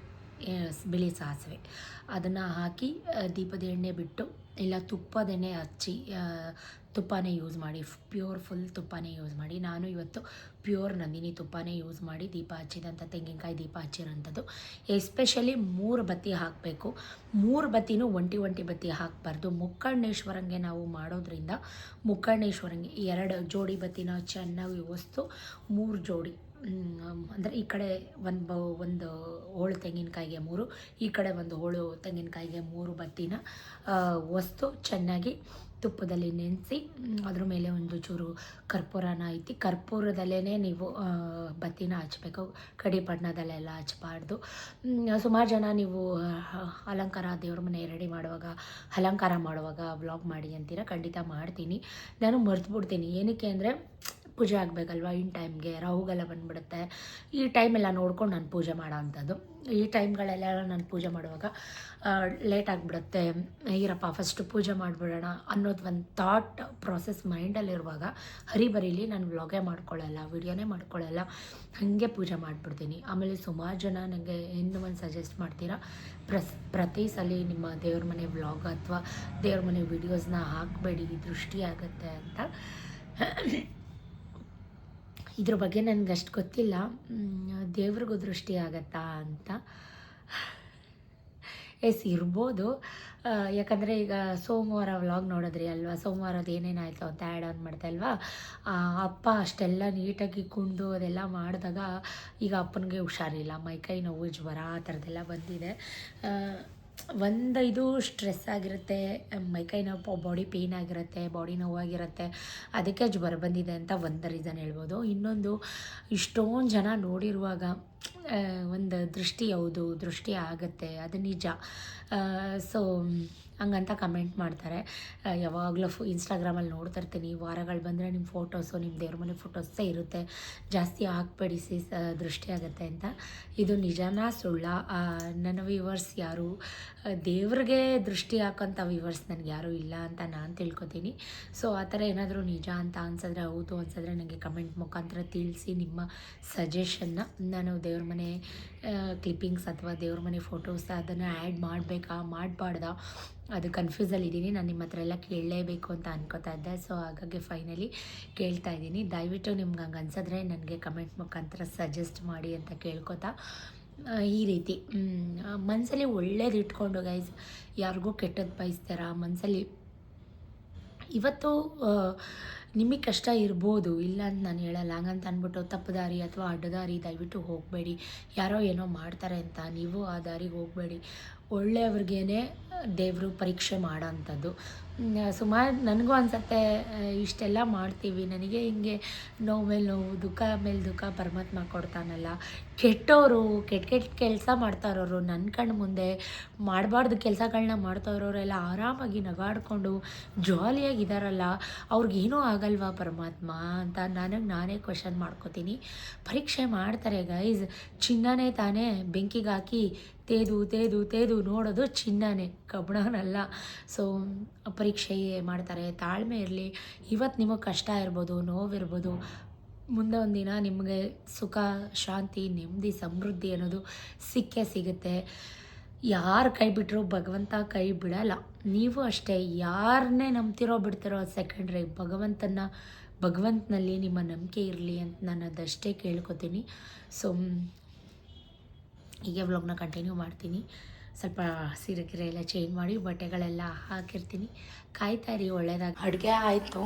ಬಿಳಿ ಸಾಸಿವೆ, ಅದನ್ನು ಹಾಕಿ ದೀಪದ ಎಣ್ಣೆ ಬಿಟ್ಟು, ಇಲ್ಲ ತುಪ್ಪದ ಎಣ್ಣೆ ಹಚ್ಚಿ, ತುಪ್ಪನೇ ಯೂಸ್ ಮಾಡಿ, ಪ್ಯೂರ್ ಫುಲ್ ತುಪ್ಪನೇ ಯೂಸ್ ಮಾಡಿ. ನಾನು ಇವತ್ತು ಪ್ಯೂರ್ ನಂದಿನಿ ತುಪ್ಪನೇ ಯೂಸ್ ಮಾಡಿ ದೀಪ ಹಚ್ಚಿದಂಥ ತೆಂಗಿನಕಾಯಿ ದೀಪ ಹಚ್ಚಿರೋಂಥದ್ದು. ಎಸ್ಪೆಷಲಿ 3 ಬತ್ತಿ ಹಾಕಬೇಕು. 3 ಬತ್ತಿನೂ ಒಂಟಿ ಬತ್ತಿ ಹಾಕಬಾರ್ದು. ಮುಕ್ಕಣ್ಣೇಶ್ವರಂಗೆ ನಾವು ಮಾಡೋದ್ರಿಂದ ಮುಕ್ಕಣ್ಣೇಶ್ವರಂಗೆ 2 ಜೋಡಿ ಬತ್ತಿನ ಚೆನ್ನಾಗಿ ಒಸ್ತು 3 ಜೋಡಿ, ಅಂದರೆ ಈ ಕಡೆ ಒಂದು ಹೋಳು ತೆಂಗಿನಕಾಯಿಗೆ 3, ಈ ಕಡೆ ಒಂದು ಹೋಳು ತೆಂಗಿನಕಾಯಿಗೆ 3 ಬತ್ತಿನ ಒಸ್ತು ಚೆನ್ನಾಗಿ ತುಪ್ಪದಲ್ಲಿ ನೆನೆಸಿ, ಅದ್ರ ಮೇಲೆ ಒಂದು ಚೂರು ಕರ್ಪೂರನ ಐತಿ, ಕರ್ಪೂರದಲ್ಲೇ ನೀವು ಬತ್ತಿನ ಹಚ್ಚಬೇಕು, ಕಡಿಪಣ್ಣದಲ್ಲೆಲ್ಲ ಹಚ್ಚಬಾರ್ದು. ಸುಮಾರು ಜನ ನೀವು ಅಲಂಕಾರ ದೇವ್ರ ಮನೆ ರೆಡಿ ಮಾಡುವಾಗ, ಅಲಂಕಾರ ಮಾಡುವಾಗ ವ್ಲಾಗ್ ಮಾಡಿ ಅಂತೀರ. ಖಂಡಿತ ಮಾಡ್ತೀನಿ. ನಾನು ಮರೆತುಬಿಡ್ತೀನಿ. ಏನಕ್ಕೆ ಅಂದರೆ ಪೂಜೆ ಆಗಬೇಕಲ್ವ, ಇನ್ ಟೈಮ್ಗೆ ರಾಹುಗೆಲ್ಲ ಬಂದುಬಿಡುತ್ತೆ. ಈ ಟೈಮೆಲ್ಲ ನೋಡ್ಕೊಂಡು ನಾನು ಪೂಜೆ ಮಾಡೋ ಅಂಥದ್ದು. ಈ ಟೈಮ್ಗಳೆಲ್ಲ ನಾನು ಪೂಜೆ ಮಾಡುವಾಗ ಲೇಟ್ ಆಗಿಬಿಡುತ್ತೆ. ಈರಪ್ಪ ಫಸ್ಟು ಪೂಜೆ ಮಾಡಿಬಿಡೋಣ ಅನ್ನೋದು ಒಂದು ಥಾಟ್ ಪ್ರಾಸೆಸ್ ಮೈಂಡಲ್ಲಿರುವಾಗ ಹರಿಬರೀಲಿ ನಾನು ವ್ಲಾಗೇ ಮಾಡ್ಕೊಳ್ಳಲ್ಲ, ವಿಡಿಯೋನೇ ಮಾಡ್ಕೊಳ್ಳಲ್ಲ, ಹಾಗೆ ಪೂಜೆ ಮಾಡಿಬಿಡ್ತೀನಿ. ಆಮೇಲೆ ಸುಮಾರು ಜನ ನನಗೆ ಇನ್ನೂ ಒಂದು ಸಜೆಸ್ಟ್ ಮಾಡ್ತೀರಾ, ಪ್ರತಿ ಸಲ ನಿಮ್ಮ ದೇವ್ರ ಮನೆ ವ್ಲಾಗ್ ಅಥವಾ ದೇವ್ರ ಮನೆ ವೀಡಿಯೋಸ್ನ ಹಾಕಬೇಡಿ, ದೃಷ್ಟಿ ಆಗುತ್ತೆ ಅಂತ. ಇದ್ರ ಬಗ್ಗೆ ನನಗಷ್ಟು ಗೊತ್ತಿಲ್ಲ. ದೇವ್ರಿಗೂ ದೃಷ್ಟಿ ಆಗತ್ತಾ ಅಂತ ಇರ್ಬೋದು. ಯಾಕಂದರೆ ಈಗ ಸೋಮವಾರ ವ್ಲಾಗ್ ನೋಡಿದ್ರಿ ಅಲ್ವಾ, ಸೋಮವಾರದ ಏನೇನಾಯಿತು ಅಂತ ಆ್ಯಡ್ ಆನ್ ಮಾಡ್ತಾ ಇಲ್ವಾ. ಅಪ್ಪ ಅಷ್ಟೆಲ್ಲ ನೀಟಾಗಿ ಕುಂಡು ಅದೆಲ್ಲ ಮಾಡಿದಾಗ ಈಗ ಅಪ್ಪನಿಗೆ ಹುಷಾರಿಲ್ಲ, ಮೈಕೈ ನೋವು, ಜ್ವರ ಆ ಥರದ್ದೆಲ್ಲ ಬಂದಿದೆ. ಇದು ಸ್ಟ್ರೆಸ್ ಆಗಿರುತ್ತೆ, ಮೈಕೈ ನೋವು, ಬಾಡಿ ಪೇಯ್ನ್ ಆಗಿರುತ್ತೆ, ಬಾಡಿ ನೋವಾಗಿರುತ್ತೆ, ಅದಕ್ಕೆ ಜ್ವರ ಬಂದಿದೆ ಅಂತ ಒಂದು ರೀಸನ್ ಹೇಳ್ಬೋದು. ಇನ್ನೊಂದು, ಇಷ್ಟೊಂದು ಜನ ನೋಡಿರುವಾಗ ಒಂದು ದೃಷ್ಟಿ, ಹೌದು ದೃಷ್ಟಿ ಆಗುತ್ತೆ, ಅದು ನಿಜ. ಸೊ ಹಂಗಂತ ಕಮೆಂಟ್ ಮಾಡ್ತಾರೆ. ಯಾವಾಗಲೂ ಇನ್ಸ್ಟಾಗ್ರಾಮಲ್ಲಿ ನೋಡ್ತಾ ಇರ್ತೀನಿ, ವಾರಗಳು ಬಂದರೆ ನಿಮ್ಮ ಫೋಟೋಸು, ನಿಮ್ಮ ದೇವ್ರ ಮನೆ ಫೋಟೋಸೇ ಇರುತ್ತೆ, ಜಾಸ್ತಿ ಹಾಕ್ಬೇಡಿ ದೃಷ್ಟಿ ಆಗುತ್ತೆ ಅಂತ. ಇದು ನಿಜನಾ ಸುಳ್ಳ? ನನ್ನ ವ್ಯೂವರ್ಸ್ ಯಾರು ದೇವ್ರಿಗೆ ದೃಷ್ಟಿ ಹಾಕೋಂಥ ವ್ಯೂವರ್ಸ್ ನನಗೆ ಯಾರೂ ಇಲ್ಲ ಅಂತ ನಾನು ತಿಳ್ಕೊತೀನಿ. ಸೊ ಆ ಥರ ಏನಾದರೂ ನಿಜ ಅಂತ ಅನ್ಸಿದ್ರೆ, ಹೌದು ಅನ್ಸಿದ್ರೆ ನನಗೆ ಕಮೆಂಟ್ ಮುಖಾಂತರ ತಿಳಿಸಿ ನಿಮ್ಮ ಸಜೆಷನ್ನ. ನಾನು ದೇವ್ರ ಮನೆ ಕ್ಲಿಪ್ಪಿಂಗ್ಸ್ ಅಥವಾ ದೇವ್ರ ಮನೆ ಫೋಟೋಸ್ ಅದನ್ನು ಆ್ಯಡ್ ಮಾಡಬೇಕಾ ಮಾಡಬಾರ್ದಾ ಅದು ಕನ್ಫ್ಯೂಸಲ್ಲಿದ್ದೀನಿ. ನಾನು ನಿಮ್ಮ ಹತ್ರ ಎಲ್ಲ ಕೇಳಲೇಬೇಕು ಅಂತ ಅನ್ಕೋತಾ ಇದ್ದೆ. ಸೊ ಹಾಗಾಗಿ ಫೈನಲಿ ಕೇಳ್ತಾ ಇದ್ದೀನಿ. ದಯವಿಟ್ಟು ನಿಮ್ಗೆ ಹಂಗೆ ಅನ್ಸಿದ್ರೆ ನನಗೆ ಕಮೆಂಟ್ ಮುಖಾಂತರ ಸಜೆಸ್ಟ್ ಮಾಡಿ ಅಂತ ಕೇಳ್ಕೊತಾ, ಈ ರೀತಿ ಮನಸ್ಸಲ್ಲಿ ಒಳ್ಳೇದು ಇಟ್ಕೊಂಡು ಗೈಸ್, ಯಾರಿಗೂ ಕೆಟ್ಟದ್ದು ಬಯಸ್ತಾರ ಮನಸ್ಸಲ್ಲಿ. ಇವತ್ತು ನಿಮಗೆ ಕಷ್ಟ ಇರ್ಬೋದು, ಇಲ್ಲ ಅಂತ ನಾನು ಹೇಳಲ್ಲ. ಹಂಗಂತ ಅಂದ್ಬಿಟ್ಟು ತಪ್ಪು ದಾರಿ ಅಥವಾ ಅಡ್ಡದಾರಿ ದಯವಿಟ್ಟು ಹೋಗಬೇಡಿ. ಯಾರೋ ಏನೋ ಮಾಡ್ತಾರೆ ಅಂತ ನೀವು ಆ ದಾರಿಗೆ ಹೋಗಬೇಡಿ. ಒಳ್ಳೆಯವ್ರಿಗೇ ದೇವರು ಪರೀಕ್ಷೆ ಮಾಡೋಂಥದ್ದು. ಸುಮಾರು ನನಗೂ ಅನಿಸುತ್ತೆ, ಇಷ್ಟೆಲ್ಲ ಮಾಡ್ತೀವಿ, ನನಗೆ ಹಿಂಗೆ ನೋವು ಮೇಲೆ ನೋವು, ದುಃಖ ಮೇಲೆ ದುಃಖ ಪರಮಾತ್ಮ ಕೊಡ್ತಾನಲ್ಲ. ಕೆಟ್ಟವರು ಕೆಟ್ಟ ಕೆಲಸ ಮಾಡ್ತಾರೋರು, ನನ್ನ ಕಣ್ಣು ಮುಂದೆ ಮಾಡಬಾರ್ದು ಕೆಲಸಗಳನ್ನ ಮಾಡ್ತಾರೋರೆಲ್ಲ ಆರಾಮಾಗಿ ನಗಾಡ್ಕೊಂಡು ಜಾಲಿಯಾಗಿದ್ದಾರಲ್ಲ, ಅವ್ರಿಗೇನೂ ಆಗಲ್ವಾ ಪರಮಾತ್ಮ ಅಂತ ನಾನೇ ಕ್ವೆಶನ್ ಮಾಡ್ಕೋತೀನಿ. ಪರೀಕ್ಷೆ ಮಾಡ್ತಾರೆ ಗೈಸ್, ಚಿನ್ನನೇ ತಾನೇ ಬೆಂಕಿಗೆ ಹಾಕಿ ತೇದು ನೋಡೋದು ಚಿನ್ನನೇ, ಕಬ್ಬಣನಲ್ಲ. ಸೊ ಪರೀಕ್ಷೆ ಮಾಡ್ತಾರೆ, ತಾಳ್ಮೆ ಇರಲಿ. ಇವತ್ತು ನಿಮಗೆ ಕಷ್ಟ ಇರ್ಬೋದು, ನೋವಿರ್ಬೋದು, ಮುಂದೆ ಒಂದಿನ ನಿಮಗೆ ಸುಖ, ಶಾಂತಿ, ನೆಮ್ಮದಿ, ಸಮೃದ್ಧಿ ಅನ್ನೋದು ಸಿಕ್ಕೇ ಸಿಗುತ್ತೆ. ಯಾರು ಕೈ ಬಿಟ್ಟರು ಭಗವಂತ ಕೈ ಬಿಡಲ್ಲ. ನೀವು ಅಷ್ಟೇ, ಯಾರನ್ನೇ ನಂಬ್ತಿರೋ ಬಿಡ್ತಿರೋ ಸೆಕೆಂಡ್ರಿ, ಭಗವಂತನಲ್ಲಿ ನಿಮ್ಮ ನಂಬಿಕೆ ಇರಲಿ ಅಂತ ನಾನು ಅದಷ್ಟೇ ಕೇಳ್ಕೊತೀನಿ. ಸೊ ಹೀಗೆ ವ್ಲಾಗ್ನ ಕಂಟಿನ್ಯೂ ಮಾಡ್ತೀನಿ. ಸ್ವಲ್ಪ ಸೀರೆ ಎಲ್ಲ ಚೇಂಜ್ ಮಾಡಿ ಬಟ್ಟೆಗಳೆಲ್ಲ ಹಾಕಿರ್ತೀನಿ. ಕಾಯ್ತಾ ಇರಿ, ಒಳ್ಳೆಯದಾಗಿ. ಅಡುಗೆ ಆಯಿತು,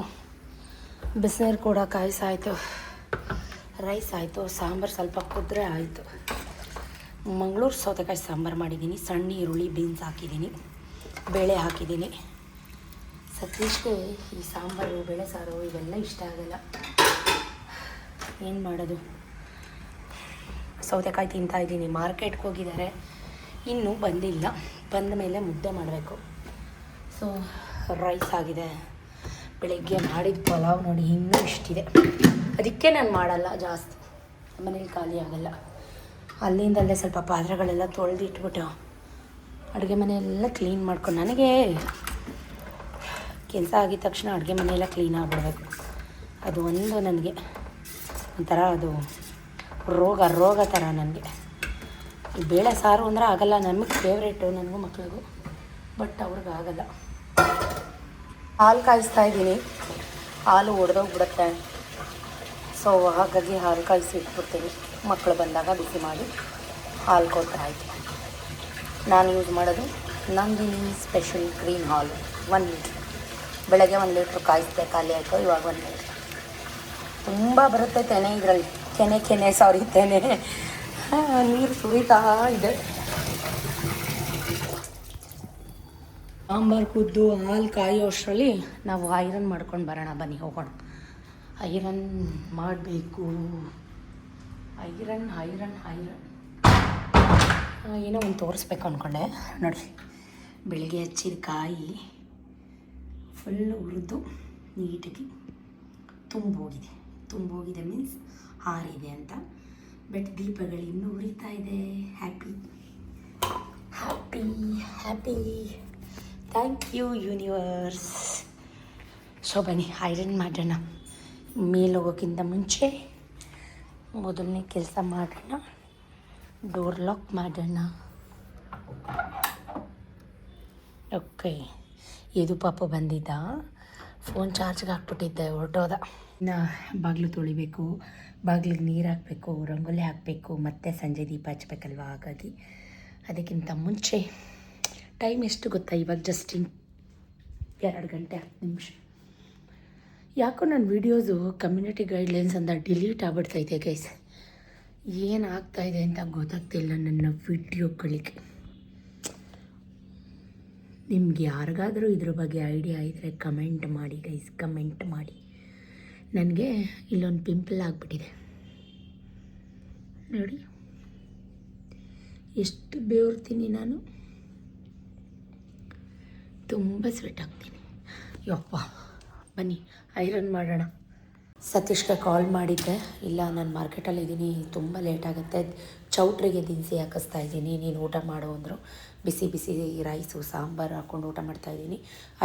ಬಿಸಿನೀರು ಕೂಡ ಕಾಯಿಸಾಯಿತು, ರೈಸ್ ಆಯಿತು, ಸಾಂಬಾರು ಸ್ವಲ್ಪ ಕುದ್ರೆ ಆಯಿತು. ಮಂಗಳೂರು ಸೌತೆಕಾಯಿ ಸಾಂಬಾರು ಮಾಡಿದ್ದೀನಿ. ಸಣ್ಣ ಈರುಳ್ಳಿ, ಬೀನ್ಸ್ ಹಾಕಿದ್ದೀನಿ, ಬೇಳೆ ಹಾಕಿದ್ದೀನಿ. ಸತೀಶ್ಗೆ ಈ ಸಾಂಬಾರು, ಬೇಳೆ ಸಾರು ಇವೆಲ್ಲ ಇಷ್ಟ ಆಗಲ್ಲ. ಏನು ಮಾಡೋದು, ಸೌತೆಕಾಯಿ ತಿಂತಾಯಿದ್ದೀನಿ. ಮಾರ್ಕೆಟ್ಗೆ ಹೋಗಿದ್ದಾರೆ, ಇನ್ನೂ ಬಂದಿಲ್ಲ. ಬಂದ ಮೇಲೆ ಮುದ್ದೆ ಮಾಡಬೇಕು. ಸೊ ರೈಸ್ ಆಗಿದೆ. ಬೆಳಗ್ಗೆ ಮಾಡಿದ ಪಲಾವ್ ನೋಡಿ ಇನ್ನೂ ಇಷ್ಟಿದೆ, ಅದಕ್ಕೆ ನಾನು ಮಾಡಲ್ಲ ಜಾಸ್ತಿ, ಮನೇಲಿ ಖಾಲಿ ಆಗಲ್ಲ. ಅಲ್ಲಿಂದಲ್ಲೇ ಸ್ವಲ್ಪ ಪಾತ್ರೆಗಳೆಲ್ಲ ತೊಳೆದು ಇಟ್ಬಿಟ್ಟು ಅಡುಗೆ ಮನೆಯೆಲ್ಲ ಕ್ಲೀನ್ ಮಾಡ್ಕೊಂಡು, ನನಗೆ ಕೆಲಸ ಆಗಿದ ತಕ್ಷಣ ಅಡುಗೆ ಮನೆಯೆಲ್ಲ ಕ್ಲೀನ್ ಆಗಿಬಿಡ್ಬೇಕು. ಅದು ಒಂದು ನನಗೆ ಒಂಥರ ಅದು ರೋಗ ಥರ ನನಗೆ. ಈ ಬೇಳೆ ಸಾರು ಅಂದರೆ ಆಗಲ್ಲ, ನಮಗೆ ಫೇವ್ರೇಟು, ನನಗೂ ಮಕ್ಳಿಗೂ, ಬಟ್ ಅವ್ರಿಗೆ ಆಗಲ್ಲ. ಹಾಲು ಕಾಯಿಸ್ತಾ ಇದ್ದೀನಿ, ಹಾಲು ಒಡೆದೋಗ್ಬಿಡುತ್ತೆ. ಸೊ ಹಾಗಾಗಿ ಹಾಲು ಕಾಯಿಸಿ ಇಟ್ಬಿಡ್ತೀನಿ. ಮಕ್ಕಳು ಬಂದಾಗ ಬಿಸಿ ಮಾಡಿ ಹಾಲು ಕೊಟ್ಟರೆ ಆಯಿತು. ನಾನು ಯೂಸ್ ಮಾಡೋದು ನಂದಿನಿ ಸ್ಪೆಷಲ್ ಗ್ರೀನ್ ಹಾಲು 1 ಲೀಟ್ರ್. ಬೆಳಗ್ಗೆ 1 ಲೀಟ್ರ್ ಕಾಯಿಸ್ದೆ, ಖಾಲಿ ಆಯಿತು. ಇವಾಗ 1 ಲೀಟ್ರ್. ತುಂಬ ಬರುತ್ತೆ ತೆನೆ ಇದರಲ್ಲಿ, ತೆನೆ ನೀರು ಸುರಿತಾ ಇದೆ. ಸಾಂಬಾರು ಕುದ್ದು ಹಾಲು ಕಾಯೋ ಅಷ್ಟರಲ್ಲಿ ನಾವು ಐರನ್ ಮಾಡ್ಕೊಂಡು ಬರೋಣ, ಬನ್ನಿ ಹೋಗೋಣ. ಐರನ್ ಮಾಡಬೇಕು. ಐರನ್ ಏನೋ ಒಂದು ತೋರಿಸ್ಬೇಕು ಅಂದ್ಕೊಂಡೆ. ನೋಡಿ, ಬೆಳಗ್ಗೆ ಹಚ್ಚಿದ ಕಾಯಿ ಫುಲ್ ಹುರಿದು ನೀಟಾಗಿ ತುಂಬೋಗಿದೆ ಮೀನ್ಸ್ ಹಾರಿದೆ ಅಂತ. ಬಟ್ ದೀಪಗಳು ಇನ್ನೂ ಉರಿತಾ ಇದೆ. Happy thank you universe. So ಬನ್ನಿ ಐರನ್ ಮಾಡೋಣ. ಮೇಲೆ ಹೋಗೋಕ್ಕಿಂತ ಮುಂಚೆ ಮೊದಲನೇ ಕೆಲಸ ಮಾಡೋಣ, ಡೋರ್ ಲಾಕ್ ಮಾಡೋಣ. ಓಕೆ, ಇದು ಪಾಪ ಬಂದಿದ್ದ, ಫೋನ್ ಚಾರ್ಜ್ಗೆ ಹಾಕ್ಬಿಟ್ಟಿದ್ದೆ, ಹೊರಟೋದ. ಇನ್ನು ಬಾಗಿಲು ತೊಳಿಬೇಕು, ಬಾಗಿಲಿಗೆ ನೀರು ಹಾಕಬೇಕು, ರಂಗೋಲಿ ಹಾಕಬೇಕು, ಮತ್ತು ಸಂಜೆ ದೀಪ ಹಚ್ಬೇಕಲ್ವ. ಹಾಗಾಗಿ ಅದಕ್ಕಿಂತ ಮುಂಚೆ ಟೈಮ್ ಎಷ್ಟು ಗೊತ್ತಾ, ಇವಾಗ ಜಸ್ಟ್ 2 ಗಂಟೆ 10 ನಿಮಿಷ. ಯಾಕೋ ನನ್ನ ವೀಡಿಯೋಸು ಕಮ್ಯುನಿಟಿ ಗೈಡ್ಲೈನ್ಸ್ ಅಂತ ಡಿಲೀಟ್ ಆಗ್ಬಿಡ್ತೈತೆ ಗೈಸ್. ಏನಾಗ್ತಾಯಿದೆ ಅಂತ ಗೊತ್ತಾಗ್ತಿಲ್ಲ ನನ್ನ ವಿಡಿಯೋಗಳಿಗೆ. ನಿಮ್ಗೆ ಯಾರಿಗಾದರೂ ಇದ್ರ ಬಗ್ಗೆ ಐಡಿಯಾ ಇದ್ದರೆ ಕಮೆಂಟ್ ಮಾಡಿ ಗೈಸ್, ಕಮೆಂಟ್ ಮಾಡಿ. ನನಗೆ ಇಲ್ಲೊಂದು ಪಿಂಪಲ್ ಆಗಿಬಿಟ್ಟಿದೆ ನೋಡಿ, ಎಷ್ಟು ಬೇವ್ರ್ತೀನಿ ನಾನು, ತುಂಬ ಸ್ವೆಟ್ ಆಗ್ತೀನಿ. ಯಪ್ಪ ಬನ್ನಿ ಐರನ್ ಮಾಡೋಣ. ಸತೀಶ್ಗೆ ಕಾಲ್ ಮಾಡಿದ್ದೆ, ಇಲ್ಲ ನಾನು ಮಾರ್ಕೆಟಲ್ಲಿದ್ದೀನಿ, ತುಂಬ ಲೇಟ್ ಆಗುತ್ತೆ, ಚೌಟ್ರಿಗೆ ದಿನಸಿ ಹಾಕಿಸ್ತಾ ಇದ್ದೀನಿ, ನೀನು ಊಟ ಮಾಡು ಅಂದರು. ಬಿಸಿ ಬಿಸಿ ರೈಸು ಸಾಂಬಾರು ಹಾಕ್ಕೊಂಡು ಊಟ ಮಾಡ್ತಾಯಿದ್ದೀನಿ.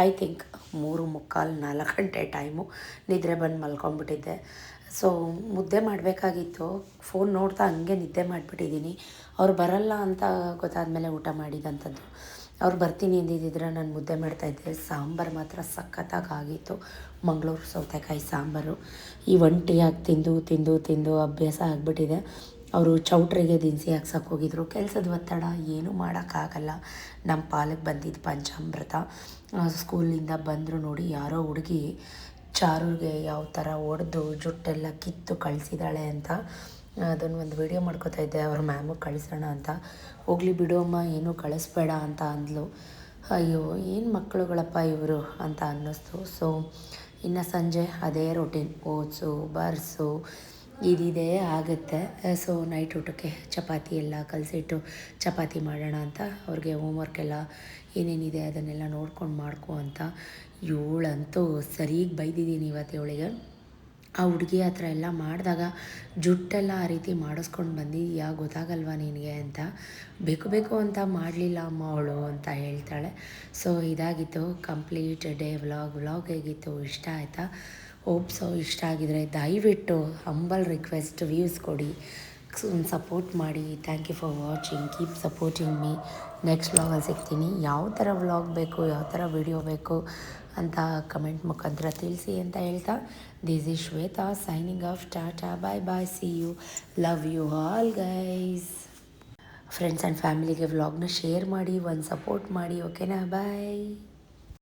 ಐ ಥಿಂಕ್ 3:45-4 ಗಂಟೆ ಟೈಮು. ನಿದ್ರೆ ಬಂದು ಮಲ್ಕೊಂಡ್ಬಿಟ್ಟಿದ್ದೆ. ಸೊ ಮುದ್ದೆ ಮಾಡಬೇಕಾಗಿತ್ತು, ಫೋನ್ ನೋಡ್ತಾ ಹಂಗೆ ನಿದ್ದೆ ಮಾಡಿಬಿಟ್ಟಿದ್ದೀನಿ. ಅವ್ರು ಬರಲ್ಲ ಅಂತ ಗೊತ್ತಾದಮೇಲೆ ಊಟ ಮಾಡಿದಂಥದ್ದು. ಅವ್ರು ಬರ್ತೀನಿ ಅಂದಿದ್ದಿದ್ರೆ ನಾನು ಮುದ್ದೆ ಮಾಡ್ತಾಯಿದ್ದೆ. ಸಾಂಬಾರು ಮಾತ್ರ ಸಖತ್ತಾಗಿ ಆಗಿತ್ತು, ಮಂಗಳೂರು ಸೌತೆಕಾಯಿ ಸಾಂಬಾರು. ಈ ಒಂಟಿಯಾಗಿ ತಿಂದು ತಿಂದು ತಿಂದು ಅಭ್ಯಾಸ ಆಗಿಬಿಟ್ಟಿದೆ. ಅವರು ಚೌಟ್ರಿಗೆ ದಿನಸಿ ಹಾಕ್ಸಕ್ಕೆ ಹೋಗಿದ್ರು, ಕೆಲಸದ ಒತ್ತಡ, ಏನೂ ಮಾಡೋಕ್ಕಾಗಲ್ಲ. ನಮ್ಮ ಪಾಲಿಗೆ ಬಂದಿದ್ದು ಪಂಚಾಮೃತ. ಸ್ಕೂಲಿಂದ ಬಂದರು ನೋಡಿ, ಯಾರೋ ಹುಡುಗಿ ಚಾರುಗೆ ಯಾವ ಥರ ಹೊಡೆದು ಜುಟ್ಟೆಲ್ಲ ಕಿತ್ತು ಕಳಿಸಿದ್ದಾಳೆ ಅಂತ ಅದನ್ನು ಒಂದು ವೀಡಿಯೋ ಮಾಡ್ಕೋತಾ ಇದ್ದೆ. ಅವ್ರ ಮ್ಯಾಮಿಗೆ ಕಳಿಸೋಣ ಅಂತ. ಹೋಗ್ಲಿ ಬಿಡು ಅಮ್ಮ, ಏನೂ ಕಳಿಸ್ಬೇಡ ಅಂತ ಅಂದ್ಲು. ಅಯ್ಯೋ ಏನು ಮಕ್ಕಳುಗಳಪ್ಪ ಇವರು ಅಂತ ಅನ್ನಿಸ್ತು. ಸೊ ಇನ್ನು ಸಂಜೆ ಅದೇ ರೊಟೀನ್, ಓಟ್ಸು ಬರ್ಸು ಇದಿದೆ ಆಗುತ್ತೆ. ಸೊ ನೈಟ್ ಊಟಕ್ಕೆ ಚಪಾತಿ ಎಲ್ಲ ಕಲಸಿಟ್ಟು ಚಪಾತಿ ಮಾಡೋಣ ಅಂತ ಅವ್ರಿಗೆ ಹೋಮ್ವರ್ಕ್ ಎಲ್ಲ ಏನೇನಿದೆ ಅದನ್ನೆಲ್ಲ ನೋಡ್ಕೊಂಡು ಮಾಡ್ಕೊ ಅಂತ. ಇವಳಂತೂ ಸರಿಗೆ ಬೈದಿದ್ದೀನಿ ಇವತ್ತು ಇವಳಿಗೆ. ಆ ಹುಡುಗಿ ಹತ್ರ ಎಲ್ಲ ಮಾಡಿದಾಗ ಜುಟ್ಟೆಲ್ಲ ಆ ರೀತಿ ಮಾಡಿಸ್ಕೊಂಡು ಬಂದಿದ್ಯಾ, ಗೊತ್ತಾಗಲ್ವ ನಿನಗೆ ಅಂತ. ಬೇಕು ಬೇಕು ಅಂತ ಮಾಡಲಿಲ್ಲ ಅಮ್ಮ ಅವಳು ಅಂತ ಹೇಳ್ತಾಳೆ. ಸೊ ಇದಾಗಿತ್ತು ಕಂಪ್ಲೀಟ್ ಡೇ ವ್ಲಾಗ್ ಹೇಗಿತ್ತು, ಇಷ್ಟ ಆಯಿತಾ? ಹೋಪ್ಸೋ ಇಷ್ಟ ಆಗಿದರೆ ದಯವಿಟ್ಟು ಹಂಬಲ್ ರಿಕ್ವೆಸ್ಟ್ ವ್ಯೂಸ್ ಕೊಡಿ, ಸಪೋರ್ಟ್ ಮಾಡಿ. Thank you for watching, keep supporting me. Next ವ್ಲಾಗಲ್ಲಿ ಸಿಗ್ತೀನಿ. ಯಾವ ಥರ ವ್ಲಾಗ್ ಬೇಕು, ಯಾವ ಥರ ವಿಡಿಯೋ ಬೇಕು ಅಂತ ಕಮೆಂಟ್ ಮುಖಾಂತರ ತಿಳಿಸಿ ಅಂತ ಹೇಳ್ತಾ, this is Shweta signing off. Tata, bye bye, see you, love you all guys. Friends and ಫ್ಯಾಮಿಲಿಗೆ ವ್ಲಾಗ್ನ ಶೇರ್ ಮಾಡಿ, ಒಂದು ಸಪೋರ್ಟ್ ಮಾಡಿ, ಓಕೆನಾ? ಬಾಯ್.